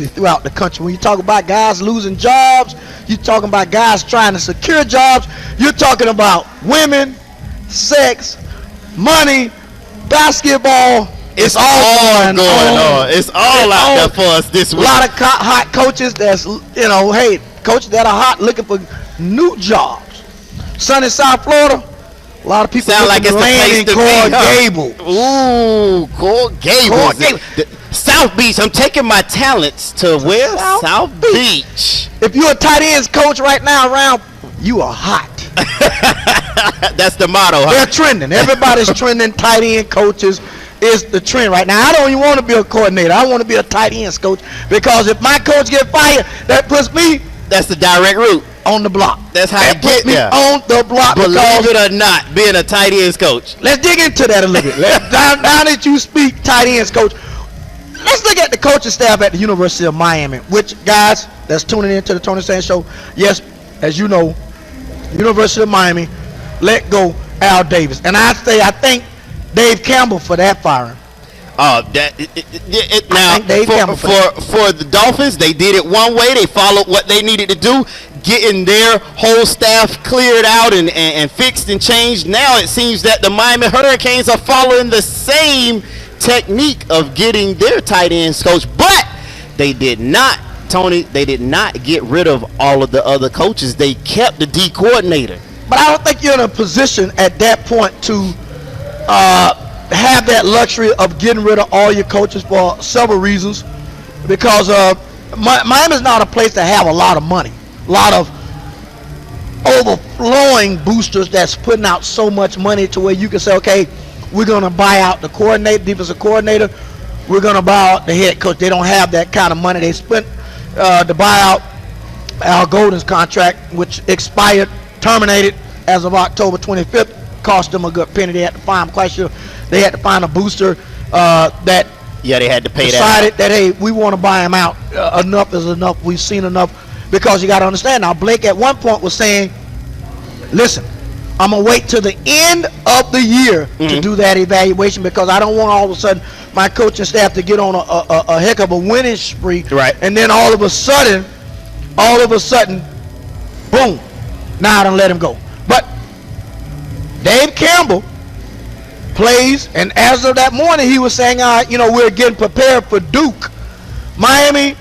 throughout the country. When you talk about guys losing jobs, you're talking about guys trying to secure jobs, you're talking about women, sex, money, basketball. It's all going on. It's all out there for us this week. A lot of hot coaches that's, hey, coaches that are hot looking for new jobs. Sunny South Florida, a lot of people sound like it's the place to be. Gable. Ooh, Coral Gables. South Beach. I'm taking my talents to where? South Beach. If you're a tight ends coach right now around, you are hot. That's the motto, huh? They're trending. Everybody's trending. Tight end coaches is the trend right now. I don't even want to be a coordinator. I want to be a tight ends coach, because if my coach get fired, that puts me. That's the direct route. On the block. That's how it gets me on the block. Believe it or not, being a tight ends coach. Let's dig into that a little bit. Now that you speak tight ends coach, let's look at the coaching staff at the University of Miami, which, guys, that's tuning into the Tony Sands Show. Yes, as you know, University of Miami let go Al Davis. And I thank Dave Campbell for that firing. Now, for the Dolphins, they did it one way. They followed what they needed to do, getting their whole staff cleared out and fixed and changed. Now it seems that the Miami Hurricanes are following the same technique of getting their tight ends coach, but they did not, Tony, they did not get rid of all of the other coaches. They kept the D coordinator. But I don't think you're in a position at that point to have that luxury of getting rid of all your coaches for several reasons, because Miami's not a place to have a lot of money, a lot of overflowing boosters that's putting out so much money to where you can say, okay, we're going to buy out the coordinator, defensive coordinator, we're going to buy out the head coach. They don't have that kind of money. They spent to buy out Al Golden's contract, which expired, terminated as of October 25th. Cost them a good penny. They had to find, I'm quite sure they had to find a booster that they had to pay decided that, hey, we want to buy him out. Enough is enough. We've seen enough. Because you got to understand now, Blake at one point was saying, listen, I'm going to wait till the end of the year to do that evaluation, because I don't want all of a sudden my coaching staff to get on a heck of a winning spree. Right. And then all of a sudden, boom, now I done let him go. But Dave Campbell plays, and as of that morning, he was saying, we're getting prepared for Duke. Miami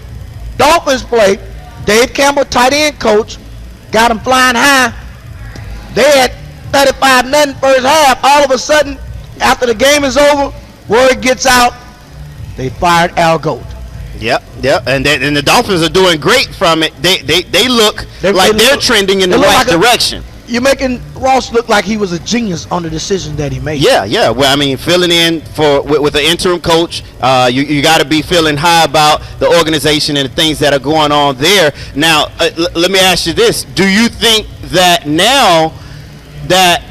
Dolphins play. Dave Campbell, tight end coach, got them flying high. They had 35-0 first half. All of a sudden, after the game is over, word gets out, they fired Al Golden. Yep, and the Dolphins are doing great from it. They look like they're trending in the right direction. You're making Ross look like he was a genius on the decision that he made. Yeah. Well, I mean, filling in with an interim coach, you got to be feeling high about the organization and the things that are going on there. Now, let me ask you this: do you think that now that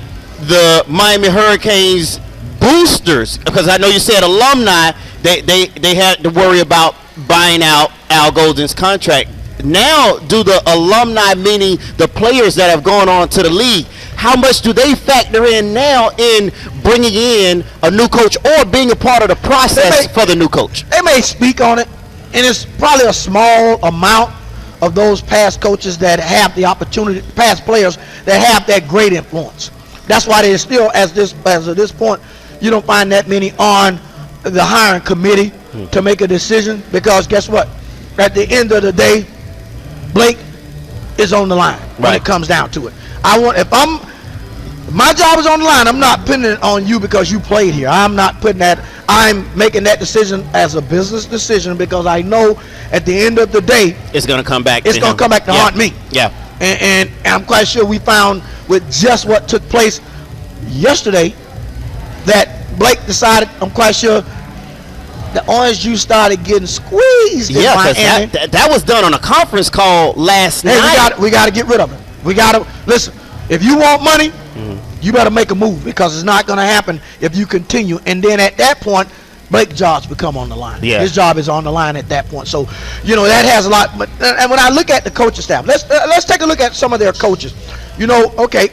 the Miami Hurricanes boosters, because I know you said alumni, they had to worry about buying out Al Golden's contract. Now, do the alumni, meaning the players that have gone on to the league, how much do they factor in now in bringing in a new coach or being a part of the process for the new coach? They may speak on it, and it's probably a small amount of those past coaches that have the opportunity, past players that have that great influence. That's why they still, as of this point, you don't find that many on the hiring committee to make a decision, because guess what? At the end of the day, Blake is on the line when it comes down to it. If my job is on the line, I'm not putting it on you because you played here. I'm not putting that. I'm making that decision as a business decision, because I know at the end of the day, it's going to come back. It's going to come back to haunt me. Yeah. And I'm quite sure we found with just what took place yesterday that Blake decided, I'm quite sure, the orange juice started getting squeezed in Miami. That was done on a conference call last night. We got to get rid of it. We got to listen. If you want money, you better make a move, because it's not going to happen if you continue. And then at that point, Blake's jobs become on the line. Yeah. His job is on the line at that point. So, that has a lot. But and when I look at the coaching staff, let's take a look at some of their coaches.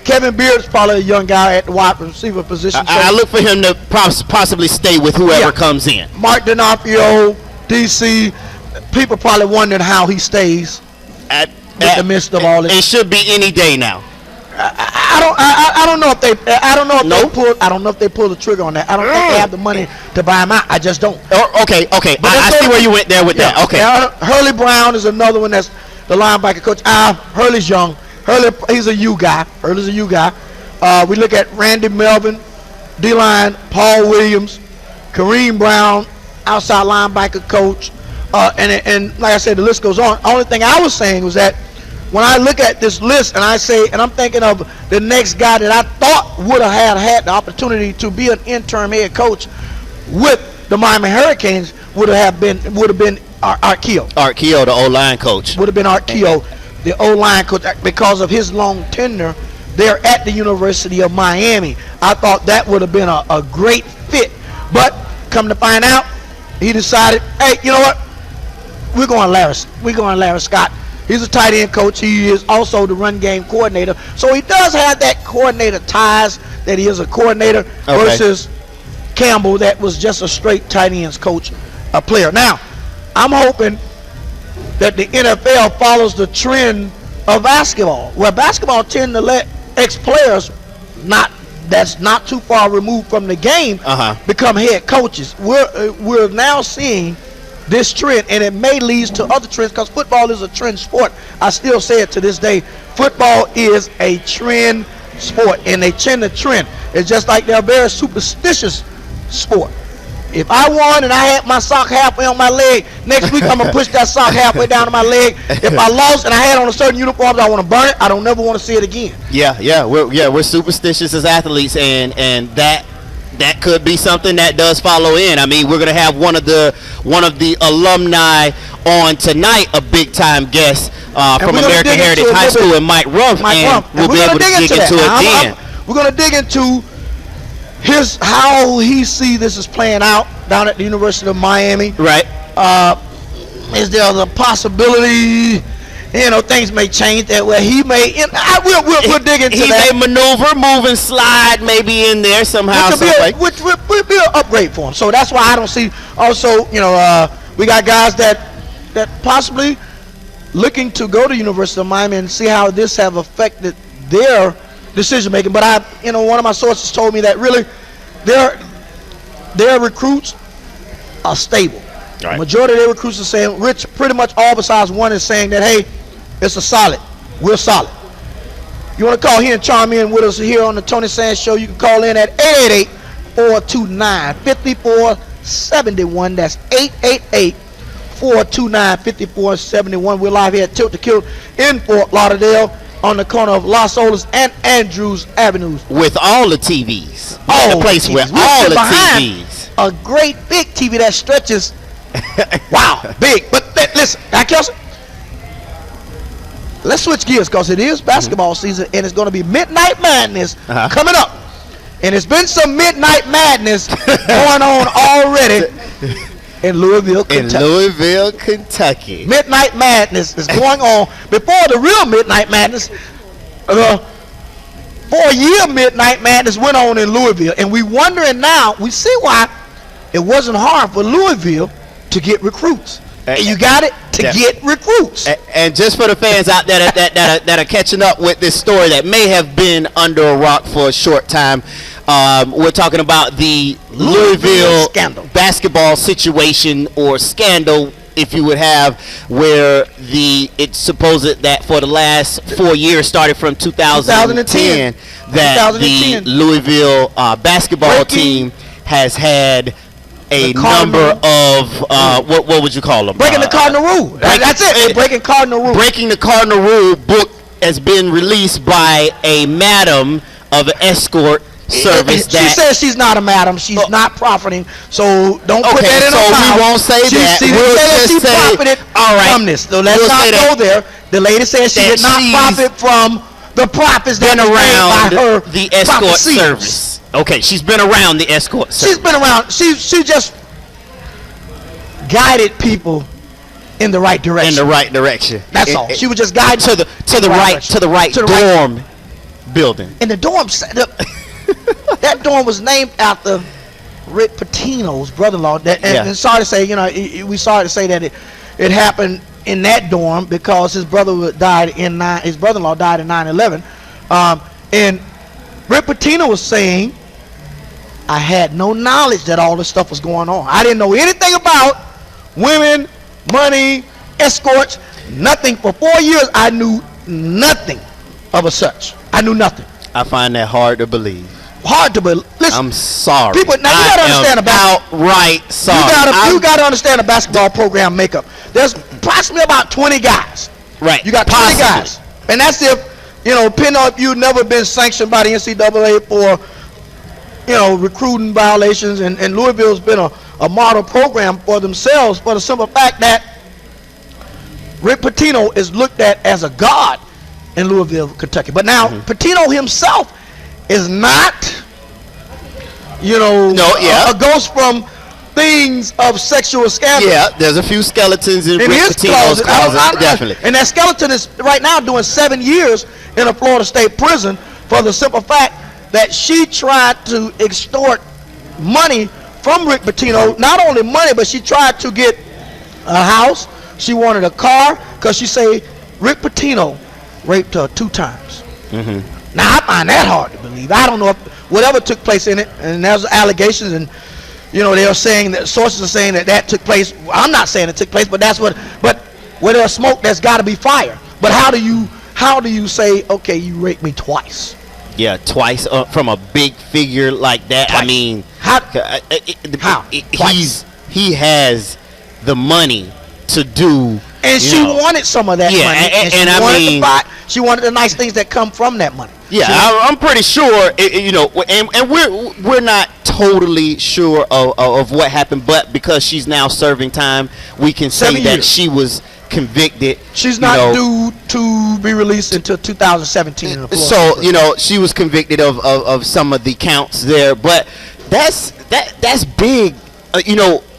Kevin Beard's probably a young guy at the wide receiver position. I look for him to possibly stay with whoever comes in. Mark D'Onofrio, DC, people probably wondering how he stays in the midst of all this. It should be any day now. I don't know if they Nope. I don't know if they pull the trigger on that. I don't think they have the money to buy him out. I just don't. Okay. I see where you went there with that. Okay. Hurley Brown is another one that's the linebacker coach. Hurley's young. He's a U guy. Hurley's a U guy. We look at Randy Melvin, D-line, Paul Williams, Kareem Brown, outside linebacker coach. And like I said, the list goes on. Only thing I was saying was that when I look at this list and I'm thinking of the next guy that I thought would have had the opportunity to be an interim head coach with the Miami Hurricanes would have been Art Kilt. Art Kilt, the O-line coach. Would have been Art Kilt, the O-line coach, because of his long tenure there at the University of Miami. I thought that would have been a great fit. But come to find out, he decided, hey, you know what? We're going Larry Scott. He's a tight end coach. He is also the run game coordinator. So he does have that coordinator ties that he is a coordinator versus Campbell that was just a straight tight ends coach, a player. Now, I'm hoping that the NFL follows the trend of basketball, where basketball tend to let ex-players that's not too far removed from the game become head coaches. We're now seeing this trend, and it may lead to other trends because football is a trend sport. I still say it to this day. Football is a trend sport, and they tend to trend. It's just like they're a very superstitious sport. If I won and I had my sock halfway on my leg, next week I'm going to push that sock halfway down to my leg. If I lost and I had on a certain uniform, I want to burn it. I don't never want to see it again. We're superstitious as athletes, and that could be something that does follow in. I mean, we're going to have one of the alumni on tonight, a big time guest from American Heritage High School, and Mike Rumpf, and we'll be able to dig into it then. We're going to dig into how he see this is playing out down at the University of Miami. Right. Is there the possibility, things may change that way? He may, we'll dig into that. He may maneuver, move, and slide maybe in there somehow. Which would be an upgrade for him. So that's why I don't see. Also, we got guys that possibly looking to go to University of Miami and see how this have affected their decision making. But one of my sources told me that really their recruits are stable. Right. Majority of their recruits are saying, pretty much all besides one is saying that, hey, it's a solid. We're solid. You want to call here and chime in with us here on the Tony Sands Show, you can call in at 888-429-5471. That's 888-429-5471. We're live here at Tilt to Kilt in Fort Lauderdale on the corner of Los Olas and Andrews Avenues. With all the TVs. The place with all the TVs. A great big TV that stretches. Wow, big. But listen, Kelsey, let's switch gears because it is basketball season and it's going to be Midnight Madness coming up. And it's been some Midnight Madness going on already in Louisville, Kentucky. Midnight Madness is going on. Before the real Midnight Madness, 4-year Midnight Madness went on in Louisville. And we wondering now, we see why it wasn't hard for Louisville to get recruits. And you got it to get recruits. And just for the fans out there that are catching up with this story that may have been under a rock for a short time, we're talking about the Louisville scandal, basketball situation or scandal, if you would have, where it's supposed that for the last 4 years, started from 2010, that the Louisville basketball team has had a number of what would you call them? Breaking the cardinal rule. That's it. Breaking cardinal rule. Breaking the cardinal rule book has been released by a madam of an escort service. She says she's not a madam. She's not profiting. So don't put that in her mouth. We won't say that. We'll just say profited from this. So let's not go there. The lady says she did not profit from the profits that are around by her the escort service. Okay, she's been around the escort service. She's been around. She just guided people in the right direction. In the right direction. That's all. She was just guiding to the right dorm building. And the dorm, that dorm was named after Rick Pitino's brother-in-law. And sorry to say, we sorry to say that it happened in that dorm because his brother died in his brother-in-law died in 9/11. And Rick Pitino was saying, I had no knowledge that all this stuff was going on. I didn't know anything about women, money, escorts, nothing. For 4 years, I knew nothing of a such. I knew nothing. I find that hard to believe. Hard to believe. Listen, I'm sorry. People, now you gotta understand about outright sorry. You gotta understand the basketball program makeup. There's approximately about 20 guys. Right. You got 20 guys, and that's if depending on if you've never been sanctioned by the NCAA for recruiting violations, and Louisville's been a model program for themselves for the simple fact that Rick Pitino is looked at as a god in Louisville, Kentucky. But now Pitino himself is not, a ghost from things of sexual scandal. Yeah, there's a few skeletons in Rick his Pitino's closet, definitely. And that skeleton is right now doing 7 years in a Florida State prison for the simple fact that she tried to extort money from Rick Pitino. Not only money, but she tried to get a house. She wanted a car because she say Rick Pitino raped her 2 times. Now, I find that hard to believe. I don't know if whatever took place in it, and there's allegations, and they're saying that sources are saying that took place. I'm not saying it took place, but but where there's smoke, there's got to be fire. But how do you say, okay, you raped me twice? Yeah, twice from a big figure like that. Twice. I mean, how? He has the money to do. And she wanted some of that money. She wanted the nice things that come from that money. Yeah, I'm pretty sure, and we're not totally sure of what happened, but because she's now serving time, we can say that she was convicted. She's not due to be released until 2017. So she was convicted of some of the counts there, but that's big.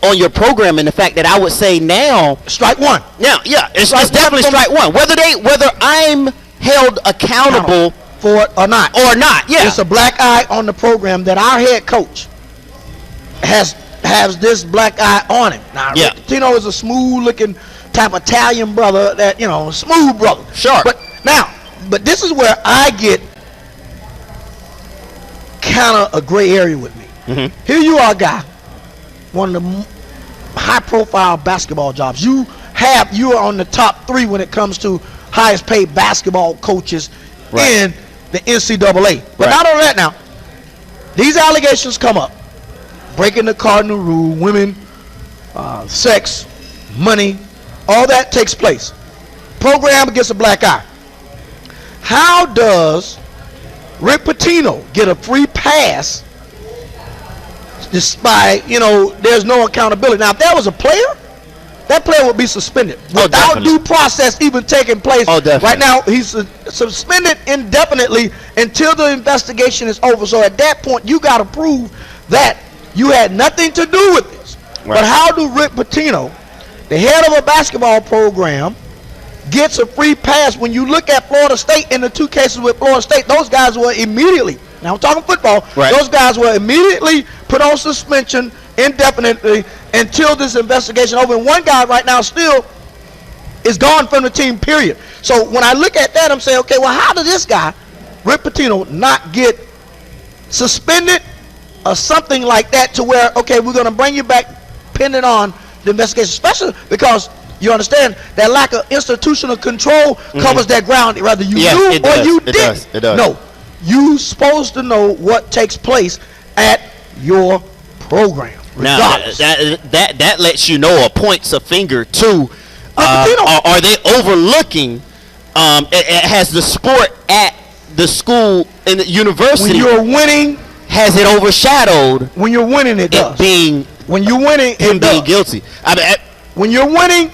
On your program, and the fact that I would say now strike one. Now, yeah, it's definitely strike one. Whether I'm held accountable for it or not. Yeah, it's a black eye on the program that our head coach has this black eye on him. Now, Rick Pitino is a smooth-looking type Italian brother that smooth brother. Sure. But this is where I get kind of a gray area with me. Here you are, guy. One of the high-profile basketball jobs. You are on the top 3 when it comes to highest-paid basketball coaches in the NCAA. But not only that, now these allegations come up: breaking the cardinal rule, women, sex, money, all that takes place. Program gets a black eye. How does Rick Pitino get a free pass? Despite, there's no accountability. Now, if there was a player, that player would be suspended without due process even taking place. Right now, he's suspended indefinitely until the investigation is over. So at that point, you got to prove that you had nothing to do with this. But how do Rick Pitino, the head of a basketball program, gets a free pass? When you look at Florida State, in the 2 cases with Florida State, those guys were immediately, now I'm talking football, those guys were immediately put on suspension indefinitely until this investigation over. And one guy right now still is gone from the team, period. So when I look at that, I'm saying, okay, well, how did this guy, Rick Pitino, not get suspended or something like that to where, okay, we're going to bring you back pending on the investigation, especially because you understand that lack of institutional control covers that ground, whether you knew or you didn't. It does. No, you supposed to know what takes place at your program. Regardless. Now that lets you know, or points a finger to, are they overlooking? It has the sport at the school and the university. When you're winning, has it overshadowed? When you're winning, it does. When you're winning, him being guilty. When you're winning,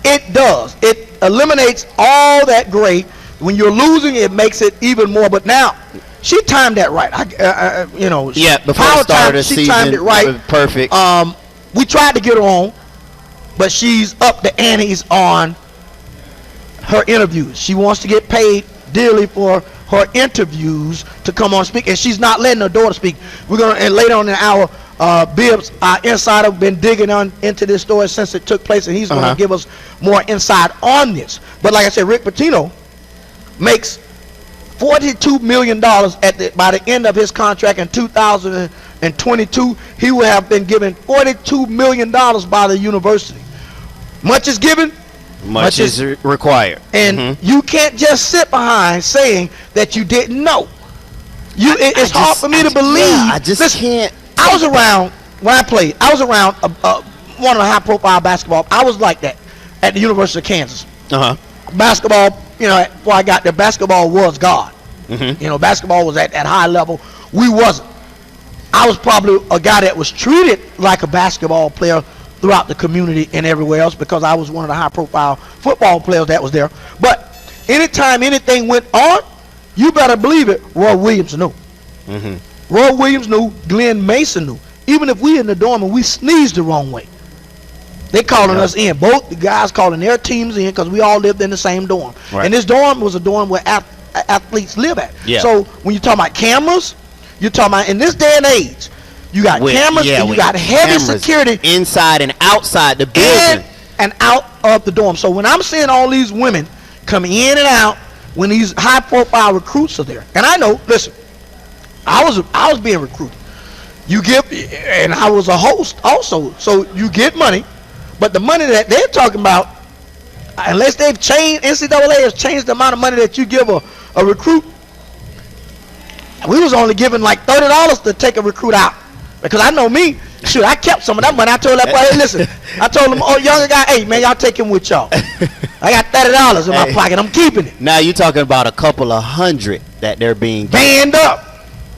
it does. It eliminates all that gray. When you're losing, it makes it even more. But now, she timed that right. Before the start of the season, she timed it right. Perfect. We tried to get her on, but she's up the antes on her interviews. She wants to get paid dearly for her interviews to come on speak, and she's not letting her daughter speak. We're gonna, and later on in the hour, Bibbs, our insider, been digging into this story since it took place, and he's going to give us more insight on this. But like I said, Rick Pitino makes $42 million by the end of his contract in 2022. He will have been given $42 million by the university. Much is given, much is required. And you can't just sit behind saying that you didn't know. It's hard for me to believe. Yeah, I just can't. I was around when I played. I was around one of the high-profile basketball. I was like that at the University of Kansas. Basketball, before I got there, basketball was God. Basketball was at that high level. We wasn't. I was probably a guy that was treated like a basketball player throughout the community and everywhere else because I was one of the high-profile football players that was there. But anytime anything went on, you better believe it, Roy Williams knew. Roy Williams knew, Glenn Mason knew. Even if we in the dorm and we sneezed the wrong way, they calling us in. Both the guys calling their teams in because we all lived in the same dorm. And this dorm was a dorm where athletes live at. So when you talk about cameras, you're talking about in this day and age, you got cameras and you got heavy security inside and outside the building and out of the dorm. So when I'm seeing all these women come in and out when these high-profile recruits are there, and I know, listen, I was being recruited. You give, and I was a host also. So you get money, but the money that they're talking about, unless they've changed, NCAA has changed the amount of money that you give a recruit. We was only giving like $30 to take a recruit out, because I know me. Shoot, I kept some of that money. I told that boy, hey, listen. I told him, younger guy, hey man, y'all take him with y'all. I got $30 in my pocket. I'm keeping it. Now you're talking about a couple of hundred that they're being banned up.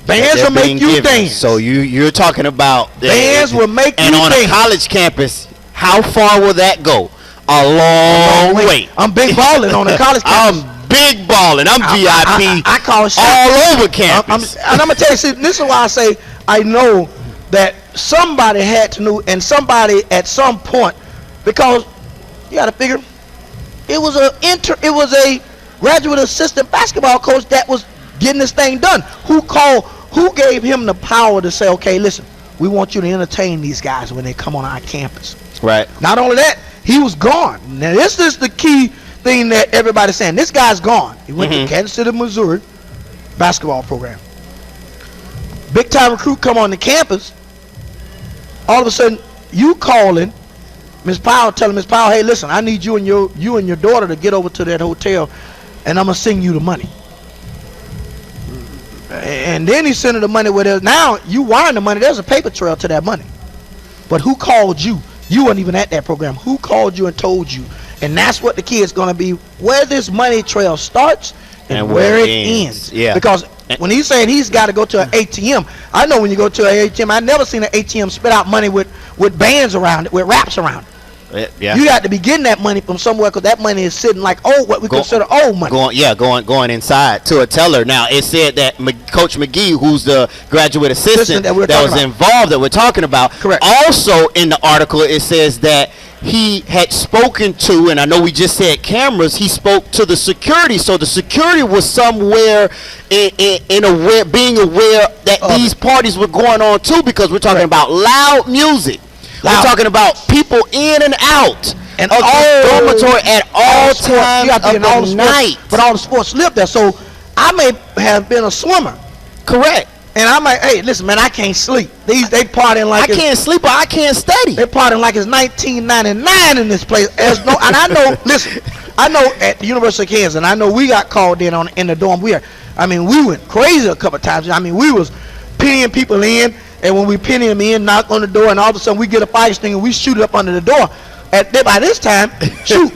Bands will make you dance. So you're talking about bands will make you dance. And on a college campus, how far will that go? A long way. I'm big balling on the college campus. I'm big balling. I'm VIP. I call it all over campus. And I'm gonna tell you, see, this is why I say I know that somebody had to know, and somebody at some point, because you got to figure, it was a graduate assistant basketball coach that was getting this thing done. Who gave him the power to say, okay, listen, we want you to entertain these guys when they come on our campus. Right. Not only that, he was gone. Now this is the key thing that everybody's saying. This guy's gone. He went to Kansas City, Missouri basketball program. Big time recruit come on the campus. All of a sudden, you calling Miss Powell, telling Miss Powell, hey, listen, I need you and your daughter to get over to that hotel, and I'm gonna send you the money. And then he sent her the money where there's now you wiring the money. There's a paper trail to that money. But who called you? You weren't even at that program. Who called you and told you? And that's what the key is gonna be: where this money trail starts and where it ends. Yeah. Because when he's saying he's got to go to an ATM, I know when you go to an ATM, I never seen an ATM spit out money with bands around it, with wraps around it. Yeah. You got to be getting that money from somewhere, because that money is sitting like what we consider old money. Going inside to a teller. Now it said that Coach McGee, who's the graduate assistant that was involved that we're talking about. Correct. Also in the article it says that he had spoken to, and I know we just said cameras, he spoke to the security. So the security was somewhere being aware that these parties were going on too, because we're talking about loud music. We're talking about people in and out and of the dormitory at all times of the night. But all the sports live there. So I may have been a swimmer. Correct. And I'm like, hey, listen, man, I can't sleep. They partying like I can't sleep, or I can't study. They partying like it's 1999 in this place. And I know. Listen, I know at the University of Kansas, and I know we got called in the dorm. We went crazy a couple of times. I mean, we was pinning people in, and when we pin them in, knock on the door, and all of a sudden we get a fire extinguisher and we shoot it up under the door. By this time, shoot,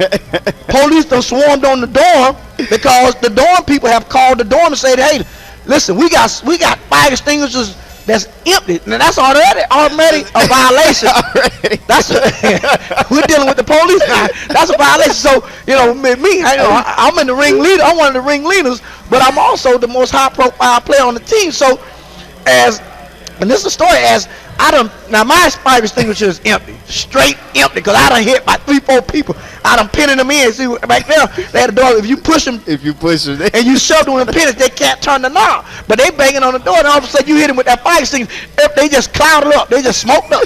police done swarmed on the dorm, because the dorm people have called the dorm and said, hey, listen, we got fire extinguishers that's empty. Now that's already a violation. We're dealing with the police now. That's a violation. So me, I'm in the ringleader. I'm one of the ringleaders, but I'm also the most high-profile player on the team. So as And this is a story as now my fire extinguisher is empty, straight empty, because I done hit about 3-4 people. I done pinning them in. See, back there, they had a door. If you push them, and you shove them in the pins, they can't turn the knob. But they banging on the door, and all of a sudden you hit them with that fire extinguisher. They just clouded up. They just smoked up.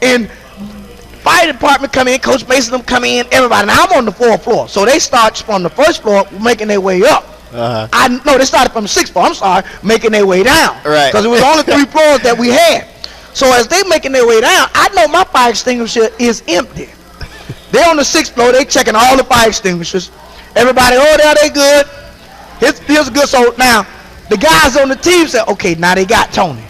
And fire department come in, Coach Mason them come in, everybody. Now I'm on the 4th floor, so they start from the 1st floor making their way up. No, they started from the 6th floor. I'm sorry, making their way down. Right. Because it was only 3 floors that we had. So as they making their way down, I know my fire extinguisher is empty. They on the 6th floor. They checking all the fire extinguishers. Everybody, oh, there they good. It feels good. So now the guys on the team said, okay, now they got Tony,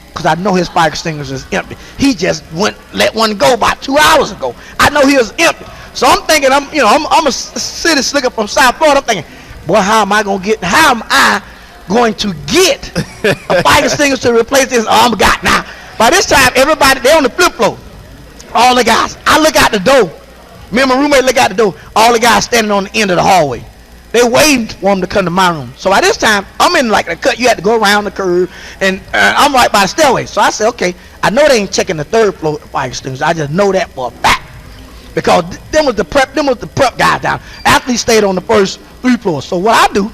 because I know his fire extinguisher is empty. He just let one go about 2 hours ago. I know he was empty. So I'm thinking, I'm a city slicker from South Florida. I'm thinking, boy, how am I going to get a fire extinguisher to replace this? Oh, I'm got now. By this time, everybody, they on the flip floor. All the guys. I look out the door. Me and my roommate look out the door. All the guys standing on the end of the hallway. They waiting for them to come to my room. So by this time, I'm in like a cut. You had to go around the curve, and I'm right by the stairway. So I said, okay, I know they ain't checking the 3rd floor fire extinguisher. I just know that for a fact, because them was the prep guys down. Athletes stayed on the first 3 floors. So what I do,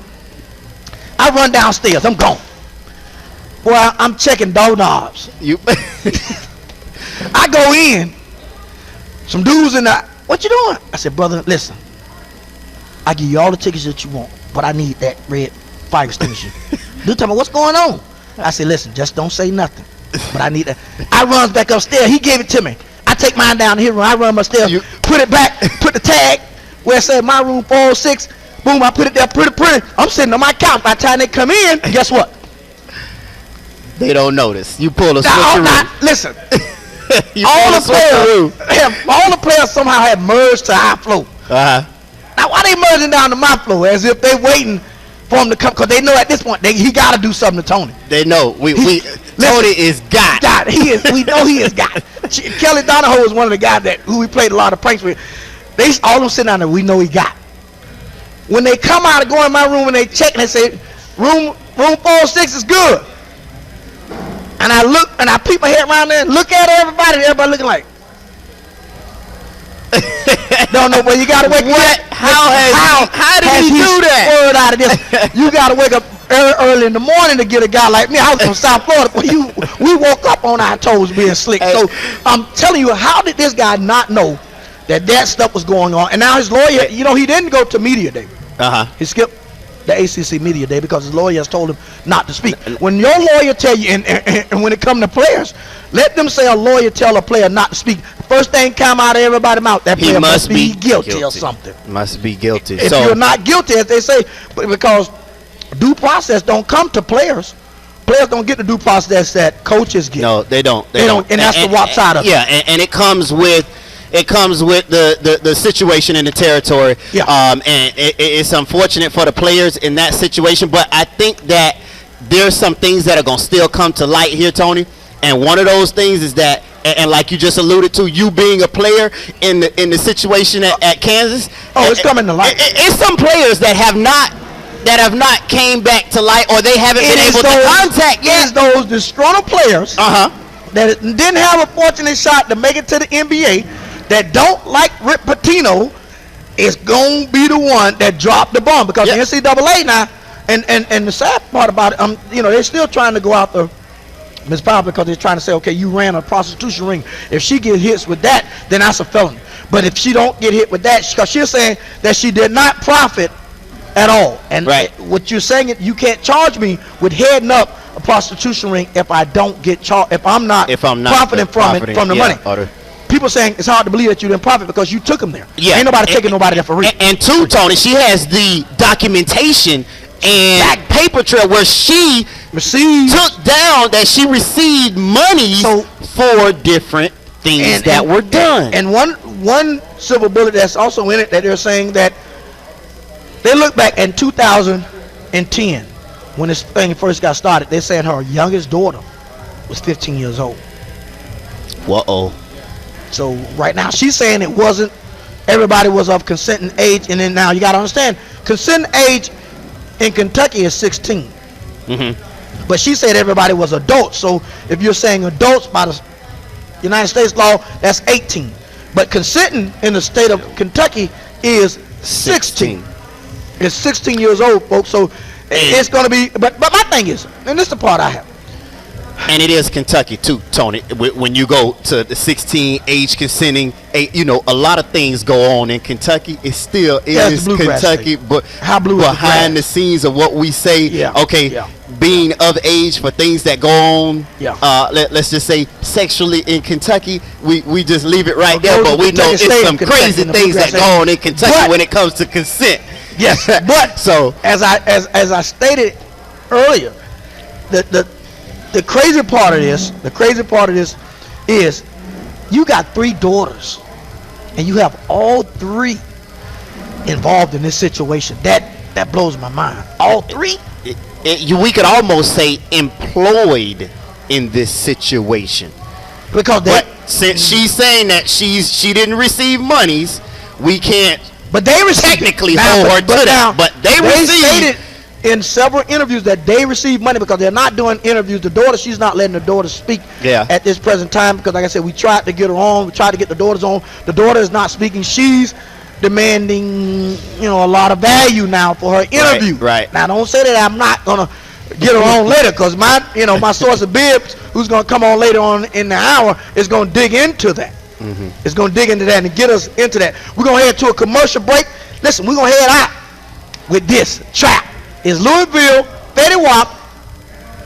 I run downstairs. I'm gone. Boy, I'm checking doorknobs. I go in. Some dudes in the, what you doing? I said, brother, listen. I give you all the tickets that you want, but I need that red fire extinguisher. Dude tell me, what's going on? I said, listen, just don't say nothing, but I need that. I runs back upstairs. He gave it to me. I take mine down here. I run upstairs, put it back, put the tag where it said my room 406. Boom, I put it there pretty. I'm sitting on my couch. By the time they come in, guess what? They don't notice. You pull a switcheroo. Listen, all the players somehow had merged to our floor. Now, why they merging down to my floor? As if they waiting for him to come, because they know at this point he got to do something to Tony. They know. Tony is got. We know he is got. Kelly Donahoe was one of the guys who we played a lot of pranks with. They all of them sitting down there. We know he got. When they come out and go in my room and they check and they say, room 406 is good. And I look and I peep my head around there and look at everybody. Everybody looking like, don't know, but you gotta wake up. How did he do that? Word out of this. You gotta wake up early in the morning to get a guy like me. I was from South Florida. We woke up on our toes being slick. So I'm telling you, how did this guy not know that stuff was going on? And now his lawyer, he didn't go to media day. He skipped the ACC media day because his lawyer has told him not to speak. When your lawyer tell you, and when it comes to players, let them say a lawyer tell a player not to speak. First thing come out of everybody's mouth, that player must be guilty or something. Must be guilty. If you're not guilty, as they say, because due process don't come to players. Players don't get the due process that coaches get. No, they don't. They don't, and that's the WAP side of it. Yeah, and it comes with the situation in the territory. Yeah. And it's unfortunate for the players in that situation, but I think that there's some things that are going to still come to light here, Tony. And one of those things is that, and like you just alluded to, you being a player in the situation at Kansas. Oh, it's coming to light. It's some players that have not came back to light, or they haven't been able to contact yet. It's those disgruntled players that didn't have a fortunate shot to make it to the NBA, that don't like Rick Pitino, is going to be the one that dropped the bomb. Because the NCAA now, and the sad part about it, they're still trying to go out the Ms. Powell, because they're trying to say, okay, you ran a prostitution ring. If she gets hits with that, then that's a felony. But if she don't get hit with that, because she's saying that she did not profit at all. And what you're saying, you can't charge me with heading up a prostitution ring if I don't get charged, if I'm not profiting from the money. People saying it's hard to believe that you didn't profit because you took them there. Yeah. Ain't nobody taking nobody there for free. And two, Tony, she has the documentation and paper trail where she took down that she received money for different things that were done. And one silver bullet that's also in it, that they're saying that they look back in 2010 when this thing first got started. They're saying her youngest daughter was 15 years old. Whoa. So right now she's saying it wasn't, everybody was of consenting age, and then now you got to understand, consenting age in Kentucky is 16. But she said everybody was adults. So if you're saying adults by the United States law, that's 18. But consenting in the state of Kentucky is 16. It's 16 years old, folks. So it's going to be. But my thing is, and this is the part I have. And it is Kentucky too, Tony. When you go to the 16 age consenting, you know, a lot of things go on in Kentucky. It still is Kentucky, but how blue behind the scenes of what we say, being of age for things that go on, let's just say sexually in Kentucky, we just leave it right there. But we know it's some crazy things that go on in Kentucky when it comes to consent. Yes, but so as I stated earlier, the crazy part of this is you got 3 daughters and you have all 3 involved in this situation. That blows my mind. All 3? We could almost say employed in this situation. But since she's saying that she didn't receive monies, we can't technically hold her to that. But they received in several interviews that they receive money because they're not doing interviews. The daughter, she's not letting the daughter speak at this present time because, like I said, we tried to get her on. We tried to get the daughters on. The daughter is not speaking. She's demanding, a lot of value now for her interview. Right. Now, don't say that I'm not gonna get her on later because my source of Bibbs, who's gonna come on later on in the hour, is gonna dig into that. It's gonna dig into that and get us into that. We're gonna head to a commercial break. Listen, we're gonna head out with this trap. It's Louisville, Fetty Wap,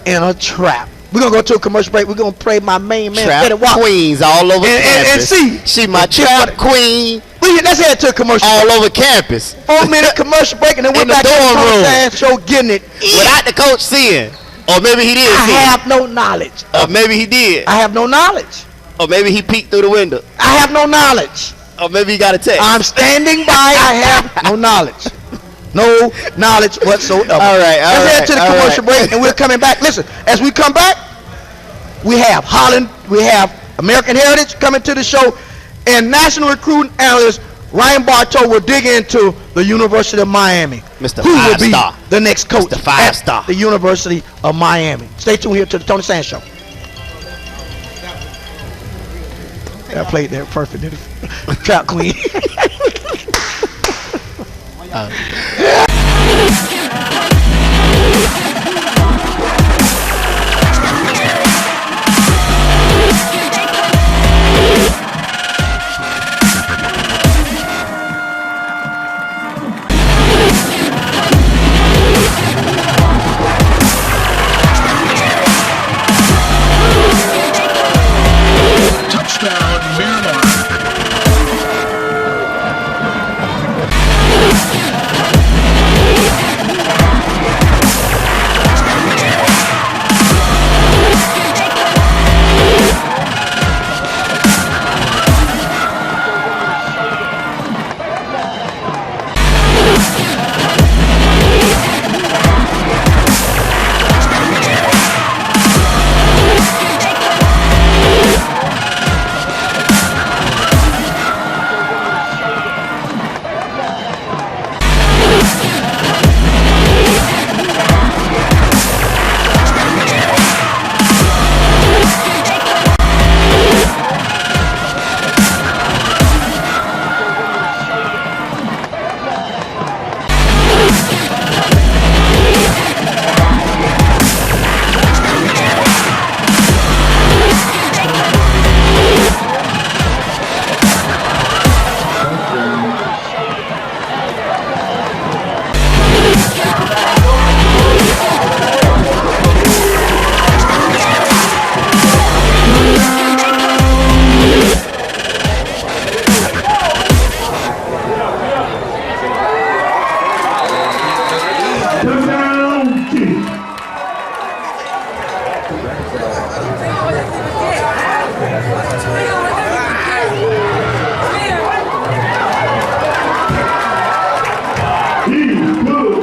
and a trap. We're going to go to a commercial break. We're going to play my main man, Fetty Wap. Queens all over campus. And see. She my trap queen. Let's head to a commercial all break. over campus. 4-minute commercial break, and then we're back to the dorm show getting it. Without the coach seeing. Or maybe he did see. I have no knowledge. Or maybe he did. I have no knowledge. Or maybe he peeked through the window. I have no knowledge. Or maybe he got a text. I'm standing by. I have no knowledge. No knowledge whatsoever. All right. Let's head to the commercial break, and we're coming back. Listen, as we come back, we have Holland, we have American Heritage coming to the show, and national recruiting analyst Ryan Bartow will dig into the University of Miami. Mr. Who will be Five-Star. the next coach Mr. Five-Star. at the University of Miami. Stay tuned here to the Tony Sands Show. I played there perfect, didn't it? Trap Queen. Touchdown, Miramar.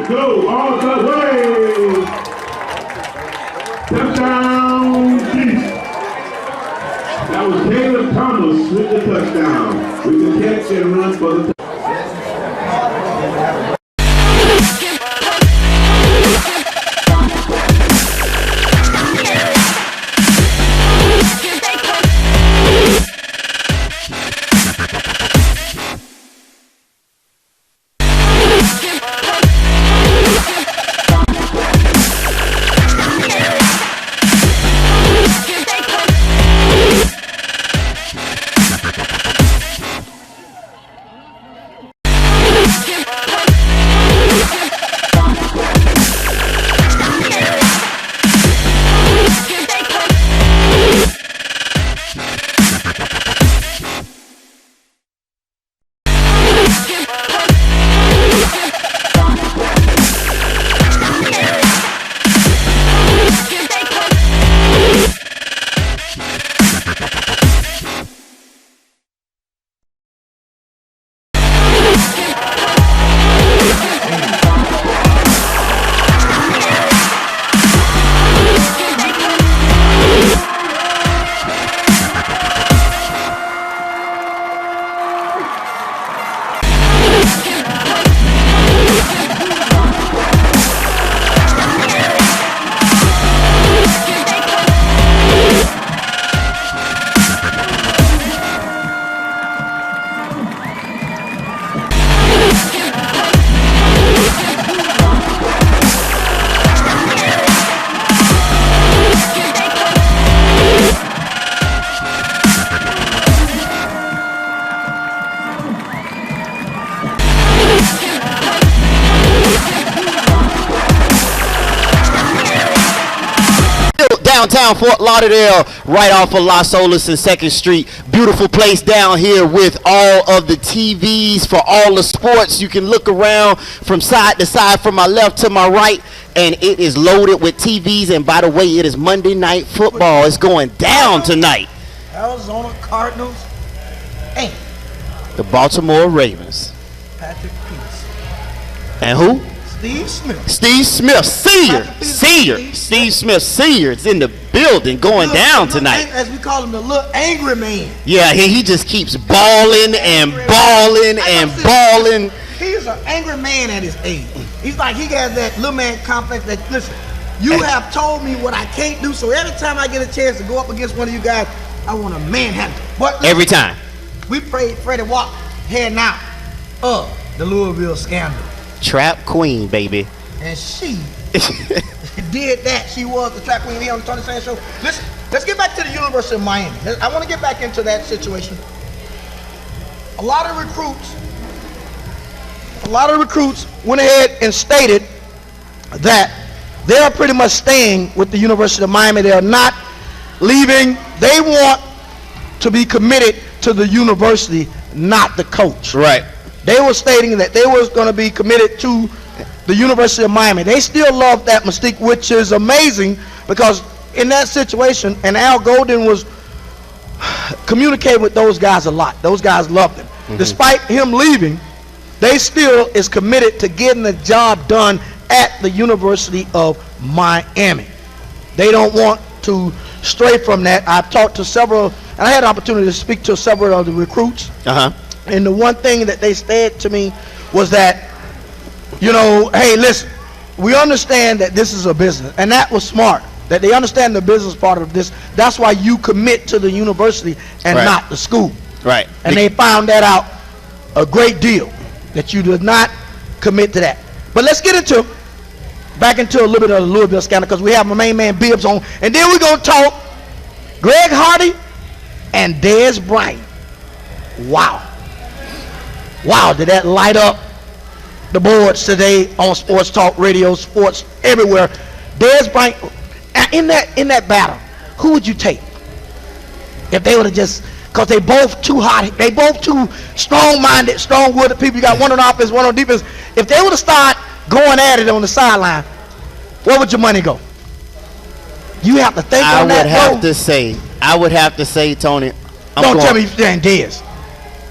Go all the way. Touchdown, Chiefs. That was Caleb Thomas with the touchdown. With the catch and run for the touchdown. downtown Fort Lauderdale, right off of Las Olas and 2nd Street. Beautiful place down here with all of the TVs for all the sports. You can look around from side to side, from my left to my right, and it is loaded with TVs. And by the way, it is Monday Night Football. It's going down tonight. Arizona Cardinals and The Baltimore Ravens. Patrick Peterson. And who? Steve Smith. Steve Smith, senior. Patrick Peterson, Senior. Steve Smith, senior. It's in the building, going down tonight. As we call him, the little angry man. Yeah, he just keeps balling and balling and balling. He's an angry man at his age. He's like, he has that little man complex that, listen, you have told me what I can't do, so every time I get a chance to go up against one of you guys, I want to manhandle. But listen, Every time. we prayed Freddie Watt heading out of the Louisville scandal. Trap queen, baby. And she did that. She was the trap queen here on the Tony Sands Show. Listen, let's get back to the University of Miami. I want to get back into that situation. A lot of recruits went ahead and stated that they are pretty much staying with the University of Miami. They are not leaving. They want to be committed to the university, not the coach. Right. They were stating that they was going to be committed to the University of Miami. They still love that mystique, which is amazing, because in that situation, and Al Golden was communicating with those guys a lot. Those guys loved him. Mm-hmm. Despite him leaving, they still is committed to getting the job done at the University of Miami. They don't want to stray from that. I've talked to several, and I had an opportunity to speak to several of the recruits. And the one thing that they said to me was that, you know, hey, listen, we understand that this is a business, and that was smart, that they understand the business part of this. That's why you commit to the university and not the school. Right. And they found that out a great deal, that you did not commit to that. But let's get back into a little bit of the Louisville scandal, because we have my main man Bibbs on, and then we're going to talk Greg Hardy and Dez Bryant. Wow. Wow, did that light up the boards today on Sports Talk Radio, sports everywhere. Dez Bryant, in that battle, who would you take? If they would have just, because they both too hot, they both too strong-minded, strong-willed people. You got one on offense, one on defense. If they would have started going at it on the sideline, where would your money go? You have to think on that, I would have to say, Tony. Don't tell me you're saying Dez.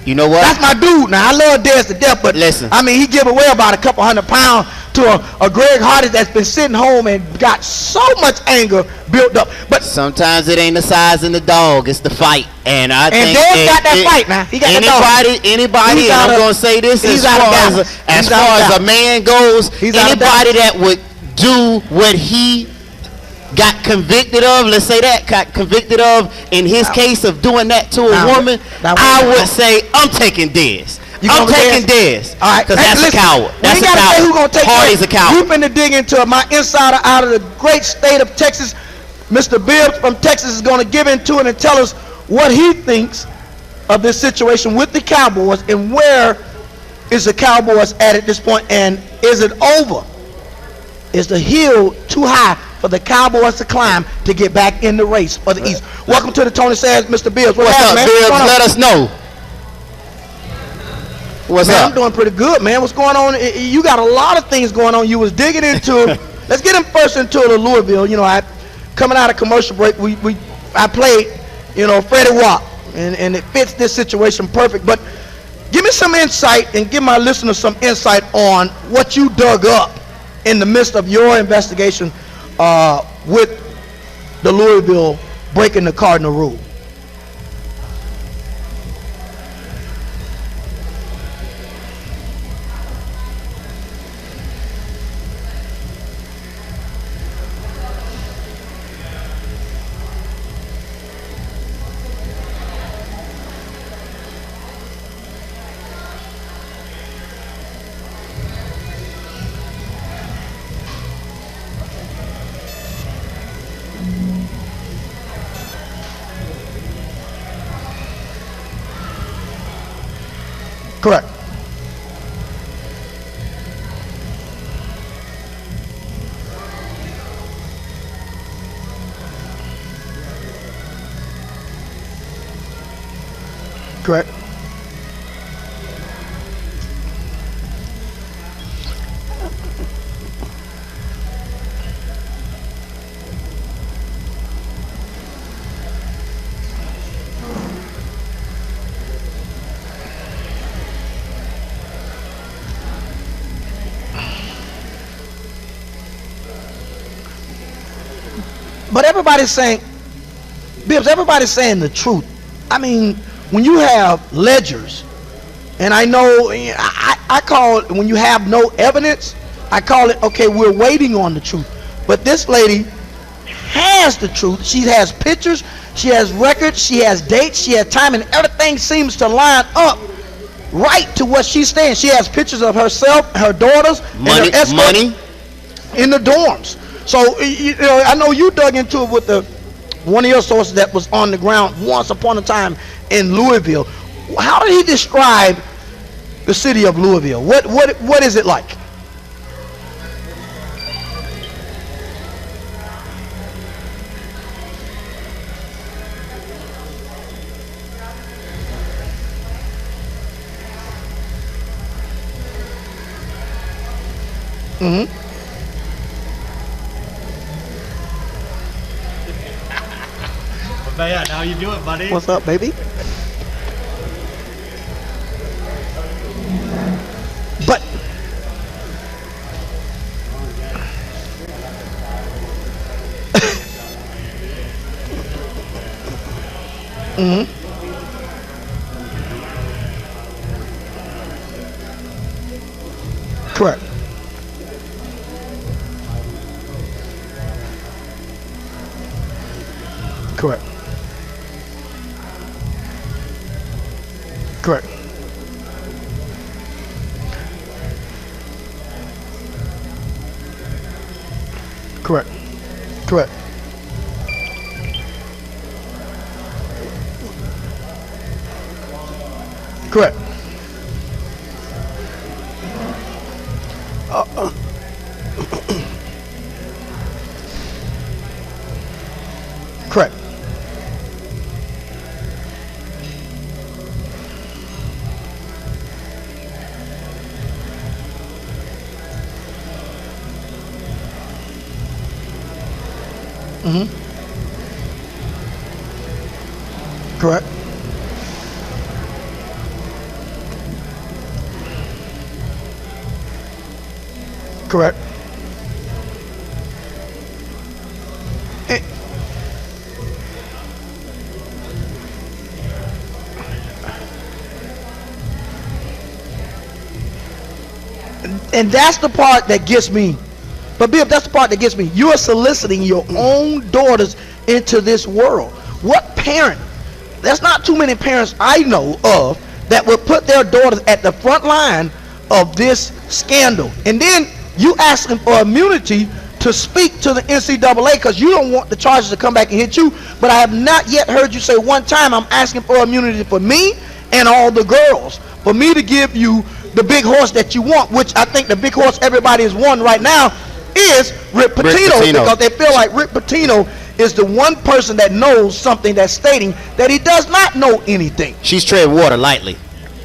You know what? That's my dude. Now, I love Dez to death, but listen, I mean, he give away about a couple 100 pounds to a Greg Hardy that's been sitting home and got so much anger built up. But sometimes it ain't the size in the dog, it's the fight. And I think Dez got that fight now. He got anybody, and I'm going to say this, as far as a man goes, anybody that would do what he got convicted of, let's say that, got convicted of in his case of doing that to a woman, I would say I'm taking Dez. I'm taking Dez. All right, because that's a coward. That's a coward. Hardy's a coward. We're finna dig into my insider out of the great state of Texas. Mr. Bibbs from Texas is going to give into it and tell us what he thinks of this situation with the Cowboys, and where is the Cowboys at this point, and is it over? Is the hill too high for the Cowboys to climb to get back in the race for the East? Welcome to the Tony Sands, Mr. Bibbs. What's up, Bibbs? Let us know. What's up? I'm doing pretty good, man. What's going on? You got a lot of things going on. You was digging into. Let's get him first into the Louisville. You know, coming out of commercial break, I played, you know, Freddie Watt, and it fits this situation perfect. But give me some insight, and give my listeners some insight on what you dug up in the midst of your investigation with the Louisville breaking the Cardinal rule. Correct. Correct. But everybody's saying, Bibbs, everybody's saying the truth. I mean, when you have ledgers, and I know, I call it, when you have no evidence, I call it, okay, we're waiting on the truth. But this lady has the truth. She has pictures, she has records, she has dates, she has time, and everything seems to line up right to what she's saying. She has pictures of herself, her daughters, Money, and her escort money. in the dorms. So, you know, I know you dug into it with one of your sources that was on the ground once upon a time in Louisville. How did he describe the city of Louisville? What is it like? Mm-hmm. Man, how you doing, buddy? What's up, baby? But mm-hmm. Correct. Correct. Correct. Correct. Correct. Correct. Correct. Mm-hmm. Correct. Correct. And that's the part that gets me. But Bill, that's the part that gets me. You are soliciting your own daughters into this world. What parent? There's not too many parents I know of that would put their daughters at the front line of this scandal. And then you ask them for immunity to speak to the NCAA because you don't want the charges to come back and hit you. But I have not yet heard you say one time, I'm asking for immunity for me and all the girls, for me to give you the big horse that you want, which I think the big horse everybody is won right now is Rick Pitino, because they feel like Rick Pitino is the one person that knows something that's stating that he does not know anything. She's treading water lightly.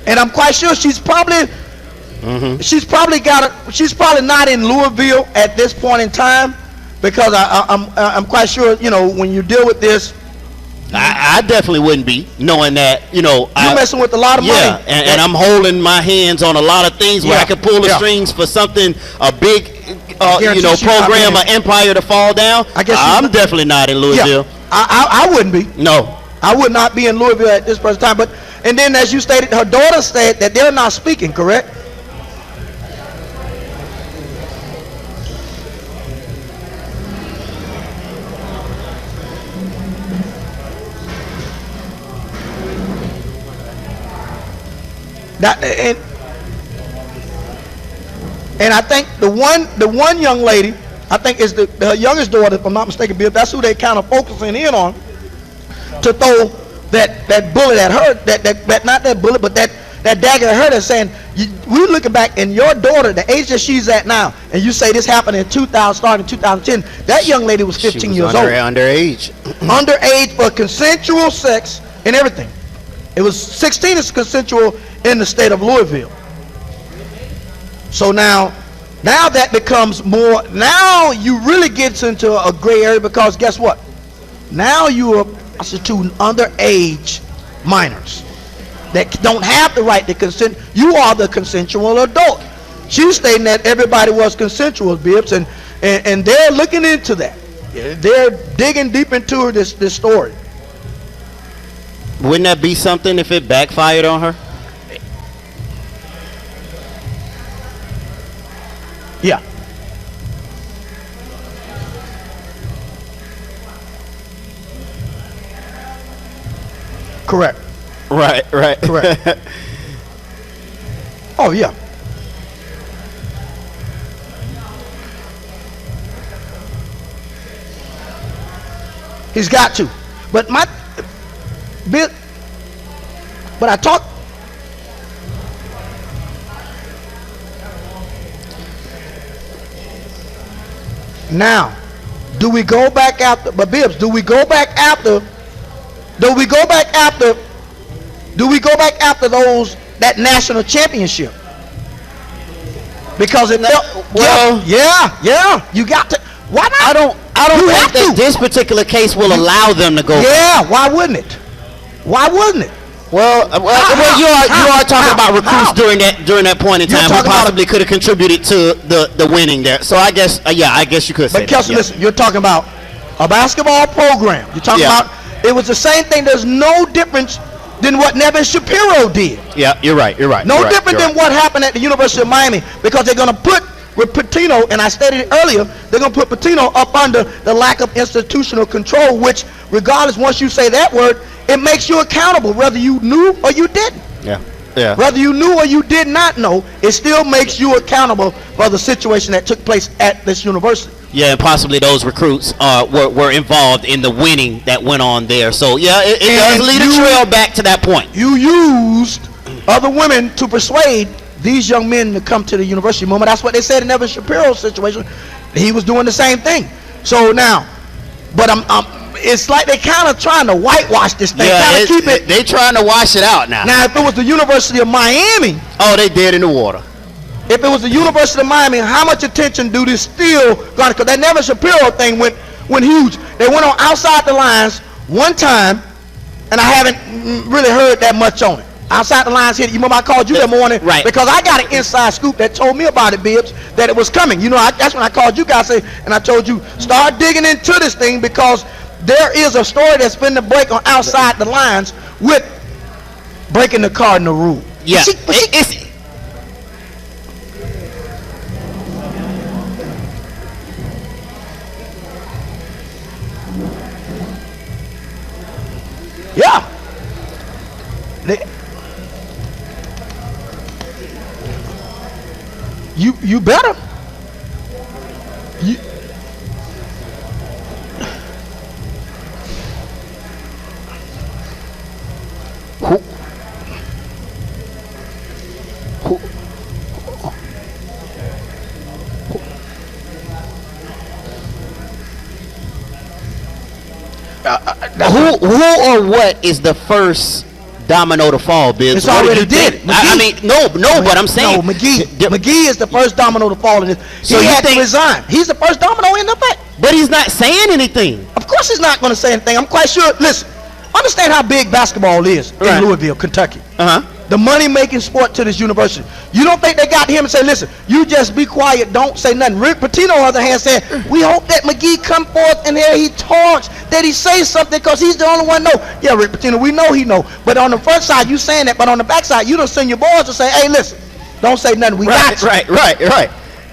And I'm quite sure she's probably she's probably not in Louisville at this point in time, because I'm quite sure, you know, when you deal with this, I definitely wouldn't be, knowing that, you know, you're messing with a lot of money. Yeah, and I'm holding my hands on a lot of things where I can pull the strings for something, a big, you know, program, an empire to fall down. I'm definitely not in Louisville. Yeah, I wouldn't be. No. I would not be in Louisville at this present time. But, and then as you stated, her daughter said that they're not speaking, correct? That, and I think the one young lady, I think is her youngest daughter, if I'm not mistaken, Bill, that's who they kind of focusing in on to throw that bullet at her, that not that bullet, but that dagger at her, that's saying, we're looking back, and your daughter, the age that she's at now, and you say this happened in 2000, starting in 2010, that young lady was 15 years old. Underage. Underage for consensual sex and everything. It was 16 is consensual in the state of Louisville. So now that becomes more. Now you really get into a gray area because guess what? Now you are prostituting underage minors that don't have the right to consent. You are the consensual adult. She's stating that everybody was consensual, Bibbs, and they're looking into that. They're digging deep into this story. Wouldn't that be something if it backfired on her? Yeah. Correct. Right. Correct. Oh, yeah. He's got to. But I talk. Now, do we go back after? But Bibbs, do we go back after? Do we go back after those that national championship? Because it yeah, you got to. Why not? I don't think that this particular case will allow them to go. Yeah, why wouldn't it? Why wouldn't it? Well, you are talking about recruits during that point in time who possibly could have contributed to the winning there. So I guess you could say. But Kelsey, listen, you're talking about a basketball program. You're talking about it was the same thing. There's no difference than what Nevin Shapiro did. Yeah, you're right. No different than what happened at the University of Miami, because they're going to put with Pitino, and I stated it earlier, they're going to put Pitino up under the lack of institutional control, which regardless, once you say that word, it makes you accountable whether you knew or you didn't. Yeah. Whether you knew or you did not know, it still makes you accountable for the situation that took place at this university. Yeah, and possibly those recruits were involved in the winning that went on there. So yeah, it does lead a trail back to that point. You used other women to persuade these young men to come to the university. Remember, that's what they said in Evan Shapiro's situation. He was doing the same thing. So now, but it's like they kind of trying to whitewash this thing. Yeah, keep it. They trying to wash it out now. Now, if it was the University of Miami, they dead in the water. If it was the University of Miami, how much attention do this still got? Because that Nevin Shapiro thing went huge. They went on outside the lines one time, and I haven't really heard that much on it. Outside the lines here, you remember I called you that morning? Right. Because I got an inside scoop that told me about it, Bibbs, that it was coming. You know, that's when I called you guys, and I told you, start digging into this thing, because there is a story that's been to break on outside the lines with breaking the cardinal rule. Yeah. Yeah. You better. Who or what is the first domino to fall, Biz? It's already did. I mean, no, but I'm saying. No, McGee is the first domino to fall in this. So he had to resign. He's the first domino in the fact. But he's not saying anything. Of course he's not going to say anything. I'm quite sure. Listen, understand how big basketball is in Louisville, Kentucky. The money-making sport to this university. You don't think they got to him and say, listen, you just be quiet, don't say nothing. Rick Pitino, on the other hand, said, we hope that McGee come forth and here he talks, that he says something, because he's the only one know. Yeah, Rick Pitino, we know he know. But on the front side, you saying that, but on the back side, you don't send your boys to say, hey, listen, don't say nothing. We got you. Right.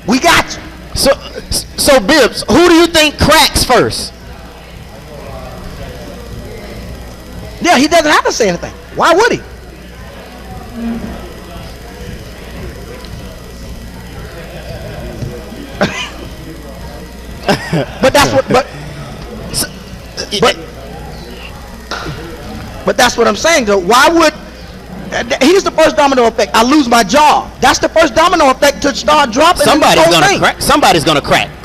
We got you. So Bibbs, who do you think cracks first? Yeah, he doesn't have to say anything. Why would he? But that's what. But that's what I'm saying. Though, why would? Here's the first domino effect. I lose my job. That's the first domino effect to start dropping. Somebody's gonna crack.